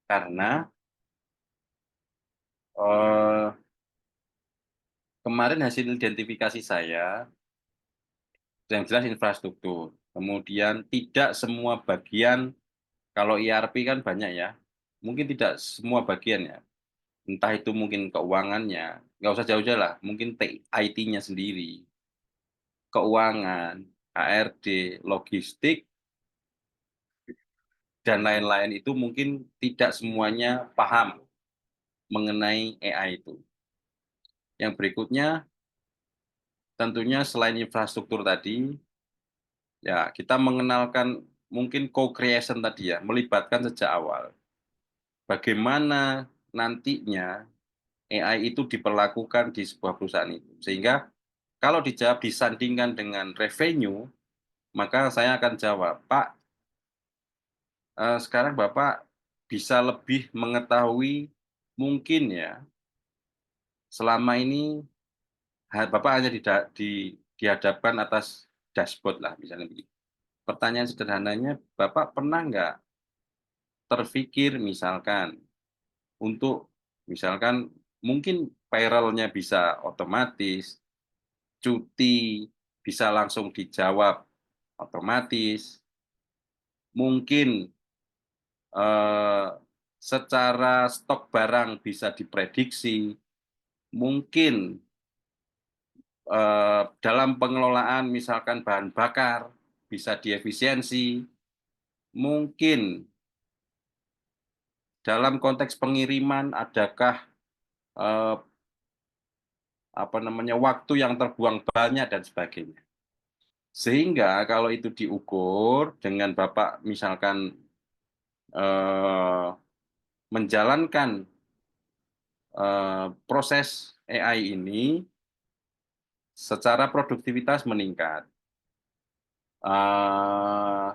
[SPEAKER 1] Karena eh, kemarin hasil identifikasi saya, yang jelas infrastruktur. Kemudian tidak semua bagian, kalau ERP kan banyak ya, mungkin tidak semua bagian ya. Entah itu mungkin keuangannya, nggak usah jauh-jauh lah, mungkin IT-nya sendiri, keuangan, HRD, logistik, dan lain-lain itu mungkin tidak semuanya paham mengenai AI itu. Yang berikutnya, tentunya selain infrastruktur tadi, ya kita mengenalkan mungkin co-creation tadi ya, melibatkan sejak awal. Bagaimana nantinya AI itu diperlakukan di sebuah perusahaan itu. Sehingga kalau dijawab disandingkan dengan revenue, maka saya akan jawab, Pak, sekarang Bapak bisa lebih mengetahui mungkin ya, selama ini Bapak hanya dihadapkan atas dashboard lah, misalnya begitu. Pertanyaan sederhananya, Bapak pernah nggak terfikir misalkan untuk misalkan mungkin payroll-nya bisa otomatis, cuti bisa langsung dijawab otomatis, mungkin eh, secara stok barang bisa diprediksi, mungkin dalam pengelolaan misalkan bahan bakar bisa diefisiensi, mungkin dalam konteks pengiriman adakah eh, apa namanya waktu yang terbuang banyak dan sebagainya. Sehingga kalau itu diukur dengan Bapak misalkan eh, menjalankan proses AI ini secara produktivitas meningkat. Eh,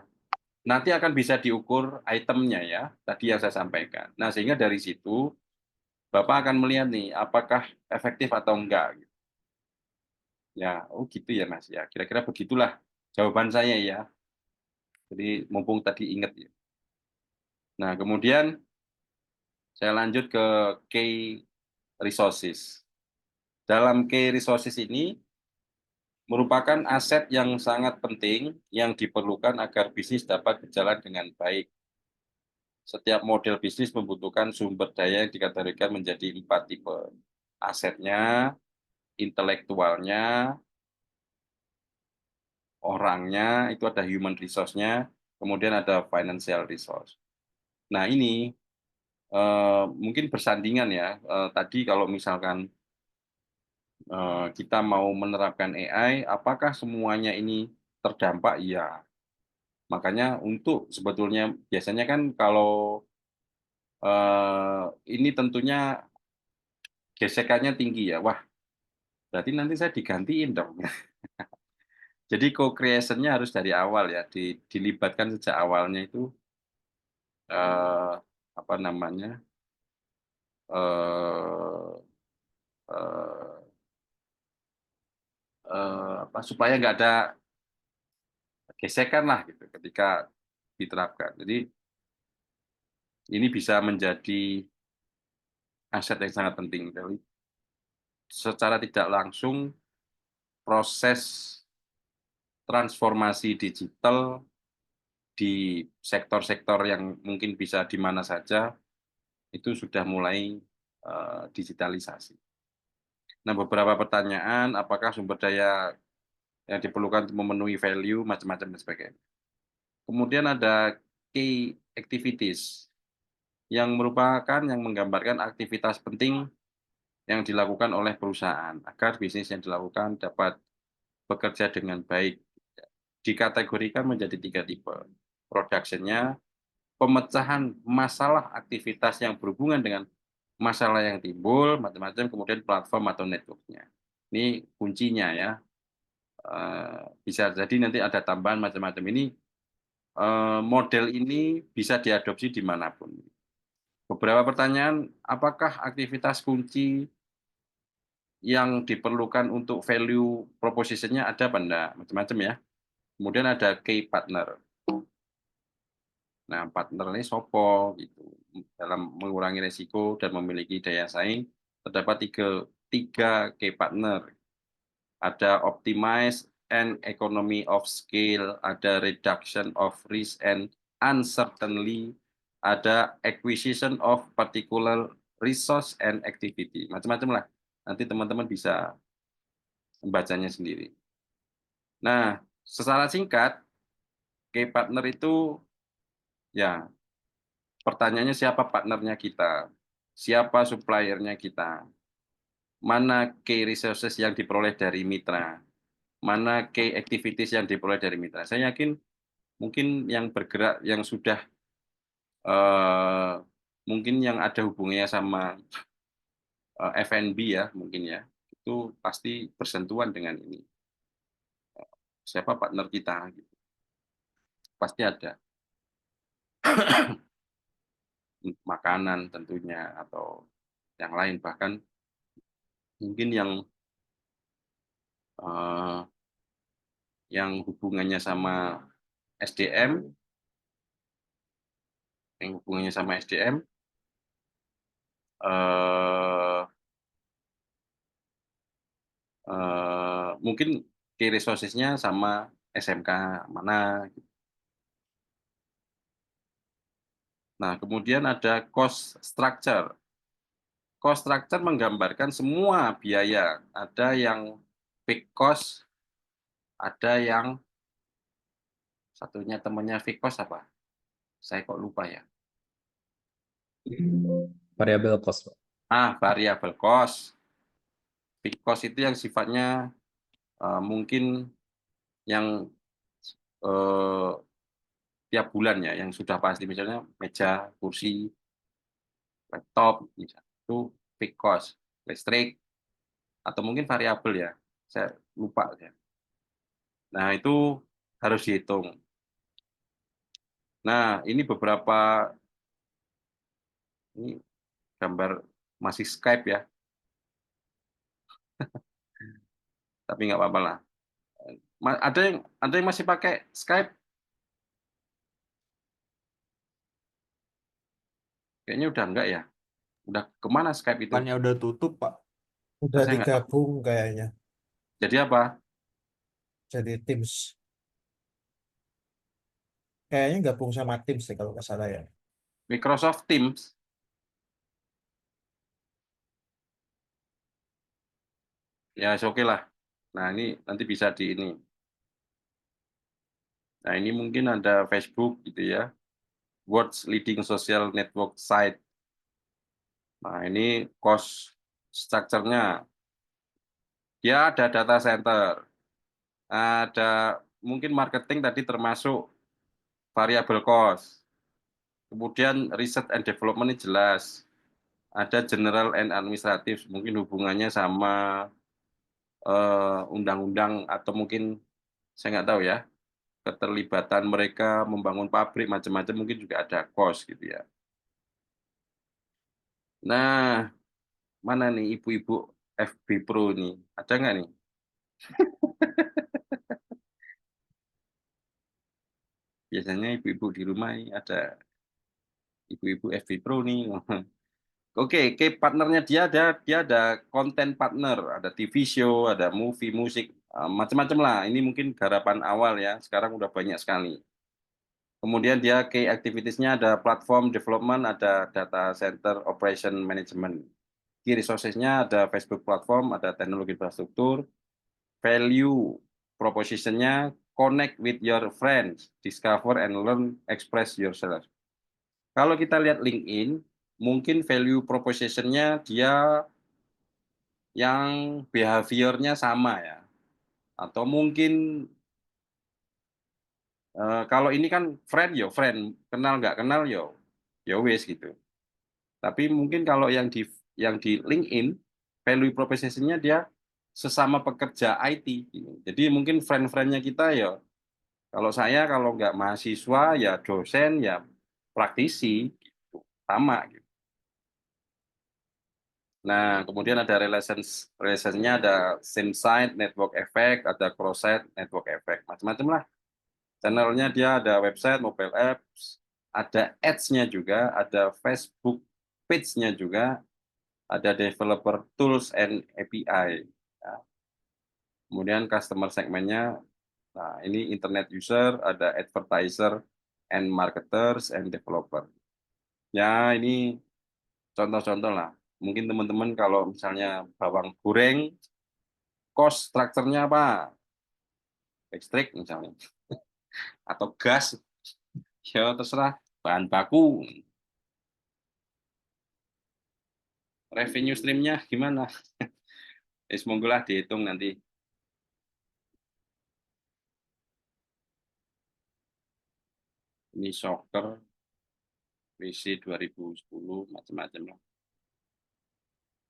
[SPEAKER 1] Nanti akan bisa diukur itemnya ya, tadi yang saya sampaikan. Nah, sehingga dari situ Bapak akan melihat nih, apakah efektif atau enggak. Ya, oh gitu ya Mas ya. Kira-kira begitulah jawaban saya ya. Jadi mumpung tadi ingat ya. Nah, kemudian saya lanjut ke key resources. Dalam key resources ini merupakan aset yang sangat penting yang diperlukan agar bisnis dapat berjalan dengan baik. Setiap model bisnis membutuhkan sumber daya yang dikategorikan menjadi 4 tipe. Asetnya, intelektualnya, orangnya, itu ada human resource-nya, kemudian ada financial resource. Nah, ini mungkin bersandingan ya. Tadi kalau misalkan kita mau menerapkan AI, apakah semuanya ini terdampak? Iya. Makanya untuk sebetulnya biasanya kan kalau ini tentunya gesekannya tinggi ya. Wah, berarti nanti saya digantiin dong. Jadi co-creation-nya harus dari awal ya, dilibatkan sejak awalnya itu eh, apa namanya eh, eh, apa supaya nggak ada gesekan lah gitu ketika diterapkan. Jadi ini bisa menjadi aset yang sangat penting. Jadi secara tidak langsung proses transformasi digital di sektor-sektor yang mungkin bisa di mana saja itu sudah mulai digitalisasi. Nah, beberapa pertanyaan, apakah sumber daya yang diperlukan untuk memenuhi value, macam-macam dan sebagainya. Kemudian ada key activities, yang merupakan yang menggambarkan aktivitas penting yang dilakukan oleh perusahaan agar bisnis yang dilakukan dapat bekerja dengan baik. Dikategorikan menjadi 3 tipe. Production-nya, pemecahan masalah aktivitas yang berhubungan dengan masalah yang timbul, macam-macam, kemudian platform atau network-nya. Ini kuncinya ya. Bisa jadi nanti ada tambahan macam-macam. Ini model ini bisa diadopsi dimanapun. Beberapa pertanyaan, apakah aktivitas kunci yang diperlukan untuk value proposition-nya ada apa enggak? Macam-macam ya. Kemudian ada key partner. Nah, partner ini sopo gitu. Dalam mengurangi resiko dan memiliki daya saing, terdapat tiga key partner. Ada optimize and economy of scale, ada reduction of risk and uncertainty, ada acquisition of particular resource and activity. Macam-macam lah. Nanti teman-teman bisa membacanya sendiri. Nah, secara singkat, key partner itu ya pertanyaannya siapa partnernya kita, siapa suppliernya kita, mana key resources yang diperoleh dari mitra, mana key activities yang diperoleh dari mitra. Saya yakin mungkin yang bergerak, yang sudah mungkin yang ada hubungannya sama F&B ya, mungkin ya, itu pasti bersentuhan dengan ini. Siapa partner kita, gitu. Pasti ada. Makanan tentunya, atau yang lain, bahkan mungkin yang hubungannya sama SDM, eh, mungkin key resources-nya sama SMK mana. Nah, kemudian ada cost structure. Cost structure menggambarkan semua biaya. Ada yang fixed cost, ada yang satunya temannya fixed cost apa? Saya kok lupa ya.
[SPEAKER 2] Variable cost, Pak.
[SPEAKER 1] Variable cost. Fixed cost itu yang sifatnya mungkin yang tiap bulan ya, yang sudah pasti, misalnya meja, kursi, laptop, misalnya. Itu fixed cost. Listrik, atau mungkin variabel ya, saya lupa ya. Nah, itu harus dihitung. Nah, ini beberapa, ini gambar masih Skype ya, tapi nggak apa-apa lah. Ada yang masih pakai Skype? Kayaknya udah enggak ya. Udah kemana Skype itu?
[SPEAKER 3] Bukannya udah tutup, Pak.
[SPEAKER 4] Udah
[SPEAKER 1] Saya nggak tahu.
[SPEAKER 4] digabung kayaknya
[SPEAKER 1] Jadi apa?
[SPEAKER 4] jadi Teams. Kayaknya gabung sama Teams sih kalau nggak salah ya.
[SPEAKER 1] Microsoft Teams. Ya, oke lah. Nah, ini nanti bisa di ini. Nah, ini mungkin ada Facebook gitu ya. World's leading social network site. Nah, ini cost structure-nya. Dia ada data center, ada mungkin marketing tadi termasuk variable cost. Kemudian research and development ini jelas. Ada general and administrative, mungkin hubungannya sama undang-undang atau mungkin saya nggak tahu ya, keterlibatan mereka membangun pabrik macam-macam mungkin juga ada cost gitu ya. Nah, mana nih ibu-ibu FB Pro nih? Ada nggak nih? Biasanya ibu-ibu di rumah ini ada ibu-ibu FB Pro nih. Oke, partnernya dia ada konten partner, ada TV show, ada movie, musik, macam-macam lah. Ini mungkin garapan awal ya. Sekarang udah banyak sekali. Kemudian dia key activities-nya ada platform development, ada data center operation management. Key resources-nya ada Facebook platform, ada teknologi infrastruktur, value proposition-nya connect with your friends, discover and learn, express yourself. Kalau kita lihat LinkedIn, mungkin value proposition-nya dia yang behavior-nya sama ya. Atau mungkin kalau ini kan friend, kenal nggak kenal yo wes gitu. Tapi mungkin kalau yang di LinkedIn, value proposition-nya dia sesama pekerja IT gitu. Jadi mungkin friend-friend-nya kita ya, kalau nggak mahasiswa ya dosen ya praktisi gitu, sama gitu. Nah, kemudian ada relations-nya ada same site, network effect, ada cross site, network effect, macam-macam lah. Channelnya dia ada website, mobile apps, ada ads-nya juga, ada Facebook page-nya juga, ada developer tools and API. Ya. Kemudian customer segmennya, nah ini internet user, ada advertiser, and marketers, and developer. Ya ini contoh-contoh lah. Mungkin teman-teman kalau misalnya bawang goreng, cost structure-nya apa? Listrik misalnya, atau gas, ya terserah. Bahan baku, revenue stream-nya gimana? Monggo lah dihitung nanti. Ini soccer, WC 2010, macam-macam lah.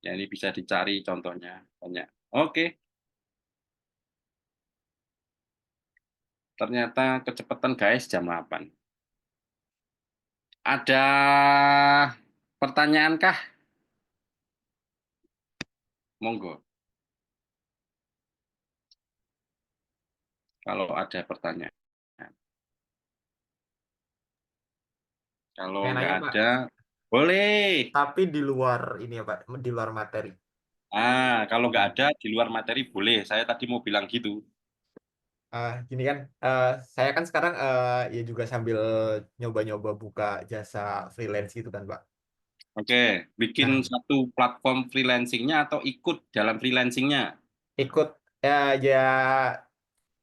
[SPEAKER 1] Ya ini bisa dicari contohnya, banyak. Oke, ternyata kecepatan guys jam 8. Ada pertanyaan kah? Monggo. Kalau ada pertanyaan. Kalau
[SPEAKER 3] Pengen
[SPEAKER 1] nggak
[SPEAKER 3] nanya Pak,
[SPEAKER 1] ada, boleh.
[SPEAKER 3] tapi di luar ini ya Pak, di luar materi.
[SPEAKER 1] Kalau nggak ada di luar materi boleh. Saya tadi mau bilang gitu.
[SPEAKER 3] Gini kan, saya kan sekarang ya juga sambil nyoba-nyoba buka jasa freelance gitu kan Pak.
[SPEAKER 1] Oke, bikin
[SPEAKER 3] Nah,
[SPEAKER 1] satu platform freelancingnya atau ikut dalam freelancingnya?
[SPEAKER 3] ikut ya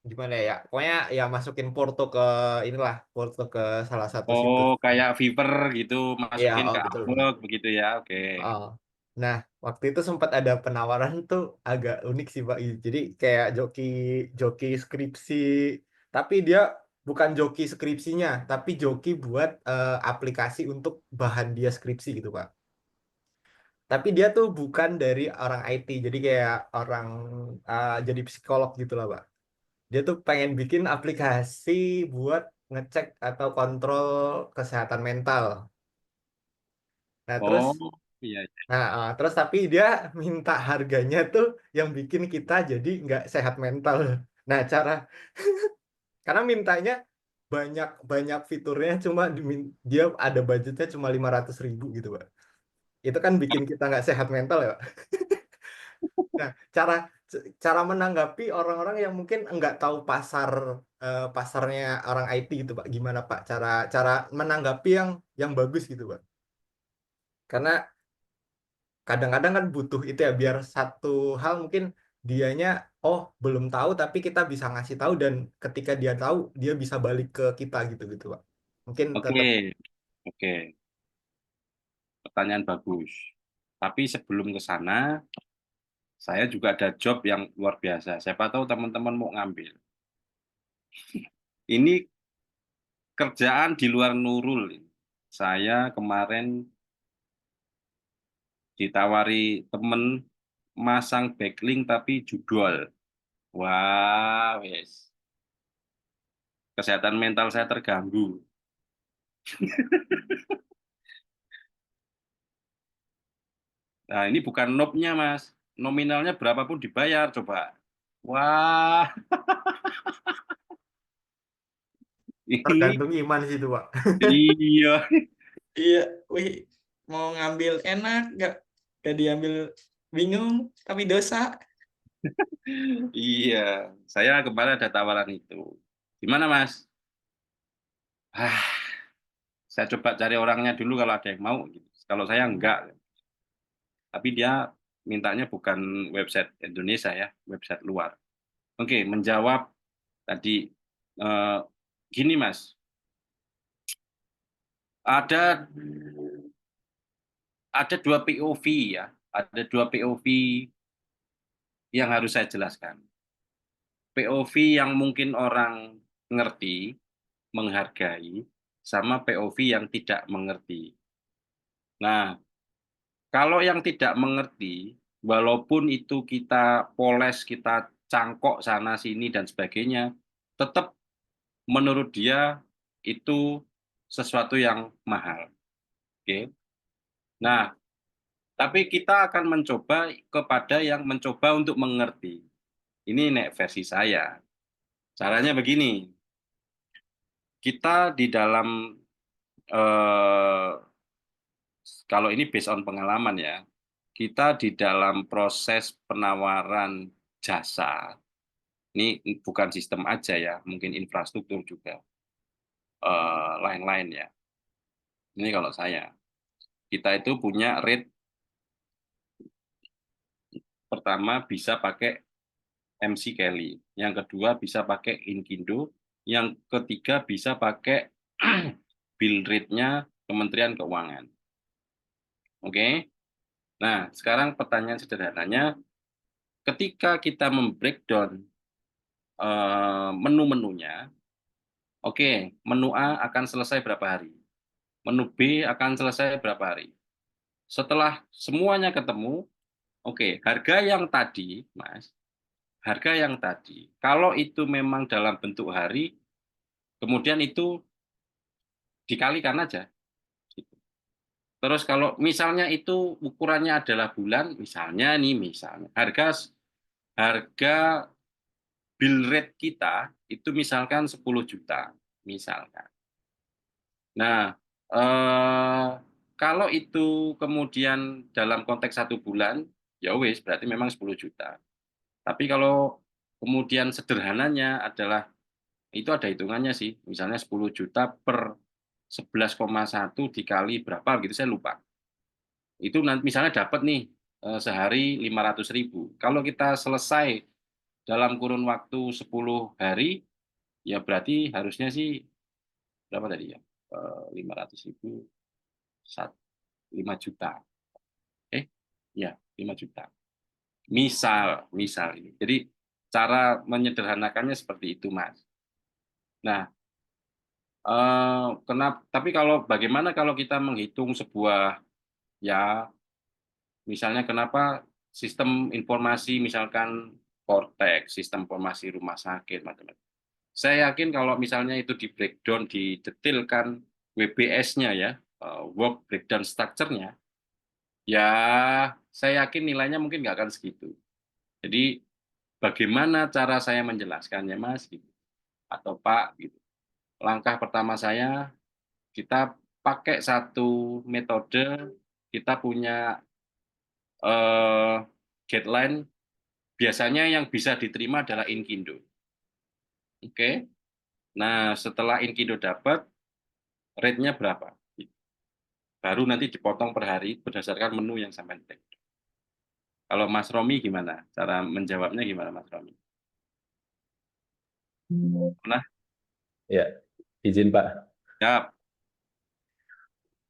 [SPEAKER 3] gimana ya, pokoknya ya masukin Porto ke salah satu
[SPEAKER 1] Oh,
[SPEAKER 3] situs.
[SPEAKER 1] kayak Fiverr gitu,
[SPEAKER 3] Iya,
[SPEAKER 1] masukin
[SPEAKER 3] oh
[SPEAKER 1] ke
[SPEAKER 3] betul betul.
[SPEAKER 1] Upwork begitu ya. Oke.
[SPEAKER 3] Oh. Nah, waktu itu sempat ada penawaran tuh agak unik sih Pak. Jadi kayak joki joki skripsi, tapi dia bukan joki skripsinya, tapi joki buat aplikasi untuk bahan dia skripsi gitu Pak. Tapi dia tuh bukan dari orang IT, jadi kayak orang jadi psikolog gitu lah Pak. Dia tuh pengen bikin aplikasi buat ngecek atau kontrol kesehatan mental. Nah, terus
[SPEAKER 1] Oh, iya.
[SPEAKER 3] terus tapi dia minta harganya tuh yang bikin kita jadi nggak sehat mental. Nah, karena mintanya banyak banyak fiturnya, cuma dia ada budgetnya cuma 500.000 gitu, Pak. Itu kan bikin kita nggak sehat mental ya, Pak. Nah, cara menanggapi orang-orang yang mungkin nggak tahu pasarnya orang IT gitu, Pak. Gimana, Pak? Cara cara menanggapi yang bagus gitu, Pak. Karena kadang-kadang kan butuh itu ya biar satu hal mungkin dianya oh belum tahu tapi kita bisa ngasih tahu dan ketika dia tahu dia bisa balik ke kita gitu gitu Pak. Mungkin
[SPEAKER 1] Oke,
[SPEAKER 3] tetap
[SPEAKER 1] oke, pertanyaan bagus. Tapi sebelum ke sana, saya juga ada job yang luar biasa. Siapa tahu teman-teman mau ngambil. Ini kerjaan di luar Nurul. Saya kemarin ditawari temen masang backlink tapi judul. Wah, wes. Kesehatan mental saya terganggu. Nah, ini bukan nobnya, Mas. Nominalnya berapapun dibayar, coba. Wah, ini
[SPEAKER 3] tergantung iman sih itu Pak.
[SPEAKER 1] iya.
[SPEAKER 6] Iya, wih, mau ngambil enak, gak diambil bingung, tapi dosa.
[SPEAKER 1] Iya, saya kemarin ada tawaran itu. Gimana, Mas? Ah, saya coba cari orangnya dulu kalau ada yang mau. Gitu. Kalau saya enggak, tapi dia mintanya bukan website Indonesia ya, website luar. Oke, menjawab tadi eh, gini, Mas. Ada dua POV ya, ada dua POV yang harus saya jelaskan. POV yang mungkin orang ngerti, menghargai, sama POV yang tidak mengerti. Nah, kalau yang tidak mengerti, walaupun itu kita poles, kita cangkok sana sini dan sebagainya, tetap menurut dia itu sesuatu yang mahal. Oke. Nah, tapi kita akan mencoba kepada yang mencoba untuk mengerti. Ini nek versi saya. Caranya begini, kita di dalam eh, kalau ini based on pengalaman ya, kita di dalam proses penawaran jasa, ini bukan sistem aja ya, mungkin infrastruktur juga, lain-lain ya. Ini kalau saya, kita itu punya rate pertama bisa pakai MC Kelly, yang kedua bisa pakai Inkindo, yang ketiga bisa pakai bill rate-nya Kementerian Keuangan. Oke? Nah, sekarang pertanyaan sederhananya, ketika kita membreakdown menu-menunya, oke, menu A akan selesai berapa hari? Menu B akan selesai berapa hari? Setelah semuanya ketemu, oke, harga yang tadi, Mas, harga yang tadi, kalau itu memang dalam bentuk hari, kemudian itu dikalikan aja. Terus kalau misalnya itu ukurannya adalah bulan, misalnya nih, misalnya harga bill rate kita itu misalkan 10 juta, misalkan. Nah, kalau itu kemudian dalam konteks 1 bulan, ya wis berarti memang 10 juta. Tapi kalau kemudian sederhananya adalah, itu ada hitungannya sih, misalnya 10 juta per 11,1 dikali berapa gitu, saya lupa. Itu nanti misalnya dapat nih sehari 500.000. Kalau kita selesai dalam kurun waktu 10 hari, ya berarti harusnya sih berapa tadi ya? 500.000, 5 juta. Ya, 5 juta. Misal ini. Jadi cara menyederhanakannya seperti itu, Mas. Nah, tapi kalau bagaimana kalau kita menghitung sebuah, ya misalnya kenapa sistem informasi misalkan Cortex, sistem informasi rumah sakit, macam-macam. Saya yakin kalau misalnya itu di breakdown, didetailkan WBS-nya ya, work breakdown structure-nya, ya saya yakin nilainya mungkin nggak akan segitu. Jadi bagaimana cara saya menjelaskannya, Mas, gitu, atau Pak, gitu. Langkah pertama saya, kita pakai satu metode, kita punya guideline, biasanya yang bisa diterima adalah Inkindo. Oke. Nah, setelah Inkindo dapat, rate-nya berapa? Baru nanti dipotong per hari berdasarkan menu yang sampai take. Kalau Mas Romi gimana? Cara menjawabnya gimana, Mas Romi? Pernah?
[SPEAKER 2] Ya, izin Pak.
[SPEAKER 1] Ya.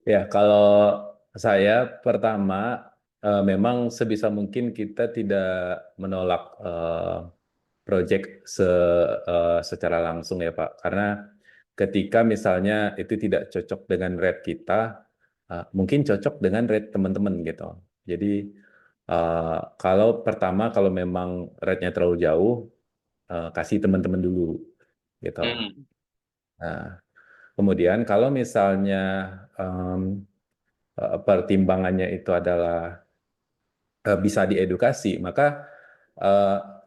[SPEAKER 2] Ya, kalau saya pertama memang sebisa mungkin kita tidak menolak proyek secara langsung ya Pak. Karena ketika misalnya itu tidak cocok dengan rate kita, mungkin cocok dengan rate teman-teman gitu. Jadi kalau pertama kalau memang rate-nya terlalu jauh, kasih teman-teman dulu gitu.
[SPEAKER 1] Hmm.
[SPEAKER 2] Nah, kemudian kalau misalnya pertimbangannya itu adalah bisa diedukasi, maka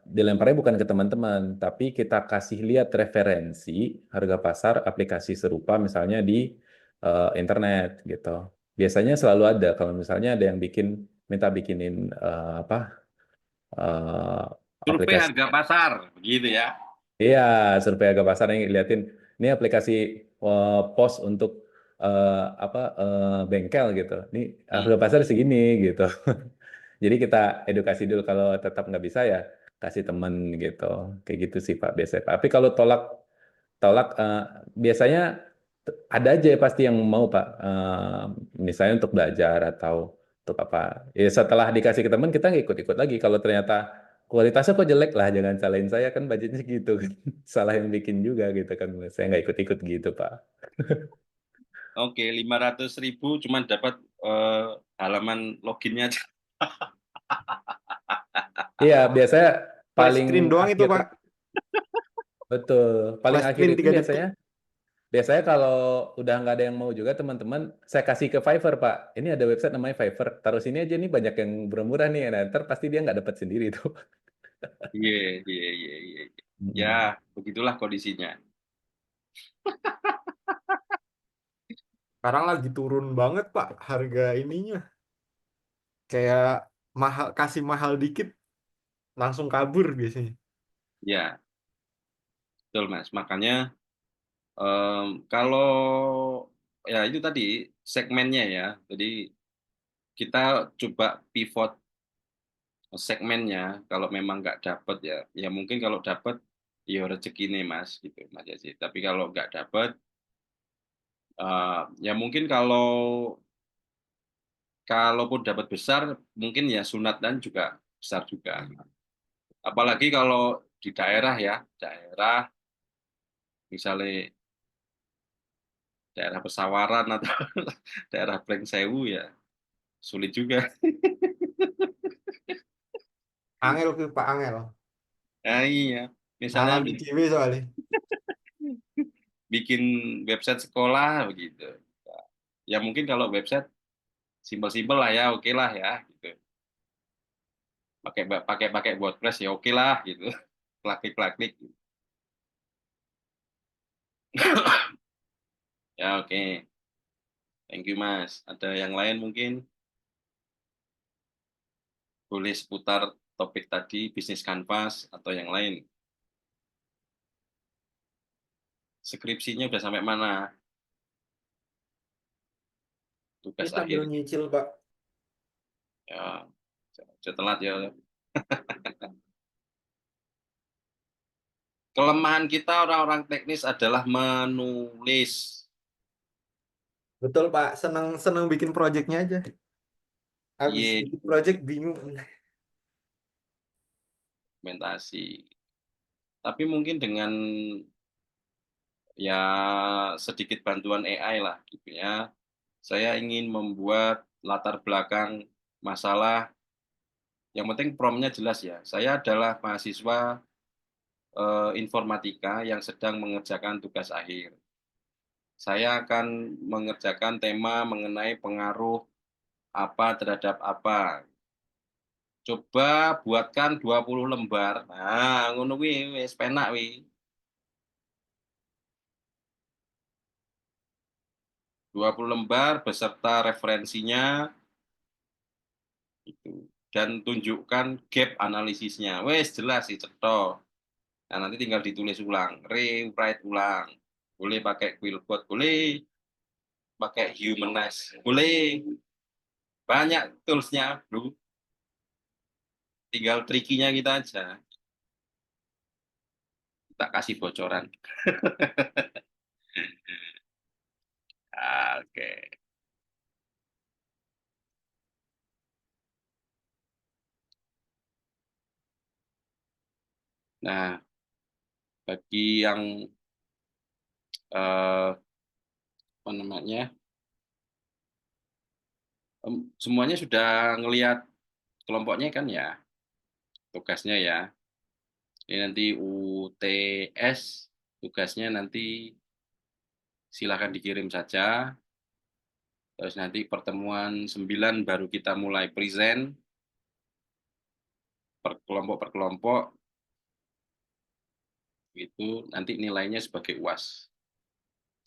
[SPEAKER 2] dilemparnya bukan ke teman-teman, tapi kita kasih lihat referensi harga pasar aplikasi serupa misalnya di internet gitu. Biasanya selalu ada kalau misalnya ada yang minta bikinin eh,
[SPEAKER 1] Survei
[SPEAKER 2] aplikasi.
[SPEAKER 1] harga pasar, begitu ya.
[SPEAKER 2] Iya, survei harga pasar yang liatin ini aplikasi pos untuk bengkel gitu. Ini harga pasar segini gitu. Jadi kita edukasi dulu, kalau tetap nggak bisa ya kasih temen gitu. Kayak gitu sih Pak biasanya. Tapi kalau tolak biasanya ada aja pasti yang mau Pak. Misalnya untuk belajar atau untuk apa. Ya setelah dikasih ke teman kita nggak ikut-ikut lagi. Kalau ternyata kualitasnya kok jelek lah, jangan salahin saya kan budgetnya gitu kan. Salah yang bikin juga gitu kan. Saya nggak ikut-ikut gitu Pak.
[SPEAKER 1] Oke, 500.000 cuma dapat halaman loginnya aja.
[SPEAKER 2] Iya, biasanya
[SPEAKER 3] Flash
[SPEAKER 2] paling
[SPEAKER 3] screen doang itu
[SPEAKER 2] akhir,
[SPEAKER 3] Pak.
[SPEAKER 2] betul. Paling
[SPEAKER 3] Flash
[SPEAKER 2] akhir
[SPEAKER 3] screen
[SPEAKER 2] itu
[SPEAKER 3] 3 detik.
[SPEAKER 2] biasanya kalau udah nggak ada yang mau juga teman-teman, saya kasih ke Fiverr Pak. Ini ada website namanya Fiverr. Taruh sini aja nih, banyak yang murah-murah nih. Nah, ntar pasti dia nggak dapat sendiri tuh.
[SPEAKER 1] Iya, iya, iya, iya. Ya,
[SPEAKER 2] Mm-mm.
[SPEAKER 1] begitulah kondisinya.
[SPEAKER 3] Sekarang lagi turun banget Pak harga ininya. Kayak kasih mahal dikit langsung kabur biasanya.
[SPEAKER 1] Ya, betul Mas. Makanya kalau ya itu tadi segmennya ya. Jadi kita coba pivot segmennya. Kalau memang nggak dapet ya, ya mungkin kalau dapet ya rezeki nih Mas gitu Mas Yazi. Tapi kalau nggak dapet, ya mungkin kalaupun dapat besar, mungkin ya sunat dan juga besar juga. Apalagi kalau di daerah ya, daerah misalnya daerah Pesawaran atau daerah Plengsewu ya sulit juga.
[SPEAKER 3] Angel tuh Pak Angel.
[SPEAKER 1] Nah, iya, misalnya
[SPEAKER 3] Ngalamin cewek soalnya.
[SPEAKER 1] bikin website sekolah begitu. Ya mungkin kalau website simpel-simpel lah ya, oke lah ya gitu. Pakai pakai pakai WordPress ya oke lah gitu. Klik-klik. Ya oke. Thank you Mas. Ada yang lain mungkin? Boleh seputar topik tadi, bisnis kanvas atau yang lain. Skripsinya udah sampai mana?
[SPEAKER 4] Ini
[SPEAKER 1] Tugas
[SPEAKER 4] sambil
[SPEAKER 1] akhir.
[SPEAKER 4] nyicil, Pak.
[SPEAKER 1] Ya, sudah telat ya. Kelemahan kita orang-orang teknis adalah menulis.
[SPEAKER 3] Betul Pak, seneng bikin projectnya aja. Habis
[SPEAKER 1] Iya,
[SPEAKER 3] bikin project bingung.
[SPEAKER 1] dokumentasi. Tapi mungkin dengan ya sedikit bantuan AI lah gitu ya. Saya ingin membuat latar belakang masalah. Yang penting promnya jelas ya. Saya adalah mahasiswa informatika yang sedang mengerjakan tugas akhir. Saya akan mengerjakan tema mengenai pengaruh apa terhadap apa. Coba buatkan 20 lembar. Nah, ngono kuwi wis penak wi. 20 lembar beserta referensinya itu dan tunjukkan gap analisisnya. Wes jelas sih cetok. Nah, nanti tinggal ditulis ulang, rewrite ulang. Boleh pakai Quillbot, boleh pakai Humanize, boleh. Banyak toolsnya, Bro. tinggal trikinya kita aja. Kita kasih bocoran. Oke. Nah, bagi yang apa namanya, semuanya sudah ngelihat kelompoknya kan ya, tugasnya ya. Ini nanti UTS, tugasnya nanti silakan dikirim saja. Terus nanti pertemuan 9 baru kita mulai present per kelompok itu nanti nilainya sebagai UAS.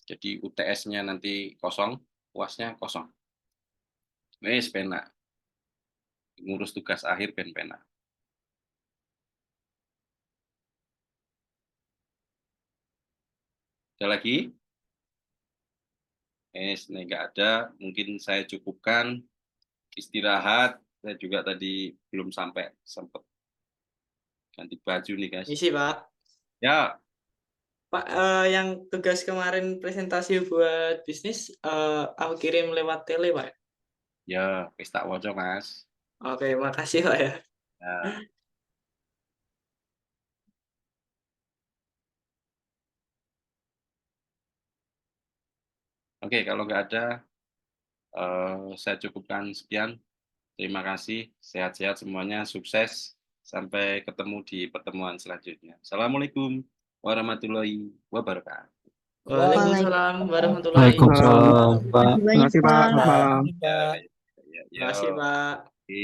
[SPEAKER 1] Jadi UTS-nya nanti kosong, UAS-nya kosong. Wes pena. Ngurus tugas akhir pena. Ada lagi? Ini nggak ada. Mungkin saya cukupkan istirahat. Saya juga tadi belum sampai sempat ganti baju nih guys.
[SPEAKER 6] Misi Pak.
[SPEAKER 1] Ya,
[SPEAKER 6] Pak, yang tugas kemarin presentasi buat bisnis, aku kirim lewat tele Pak.
[SPEAKER 1] ya, wis tak waca Mas.
[SPEAKER 6] Oke, makasih Pak ya.
[SPEAKER 1] Ya. Oke, kalau nggak ada, saya cukupkan sekian. Terima kasih, sehat-sehat semuanya, sukses. Sampai ketemu di pertemuan selanjutnya. Assalamualaikum warahmatullahi wabarakatuh.
[SPEAKER 6] Waalaikumsalam warahmatullahi
[SPEAKER 7] Waalaikumsalam, Pak.
[SPEAKER 5] Terima kasih
[SPEAKER 7] Terima kasih, Pak.
[SPEAKER 5] banyak,
[SPEAKER 7] Selamat
[SPEAKER 5] Pak.
[SPEAKER 7] malam.
[SPEAKER 1] Ya, ya,
[SPEAKER 6] Makasih Pak.
[SPEAKER 1] Oke,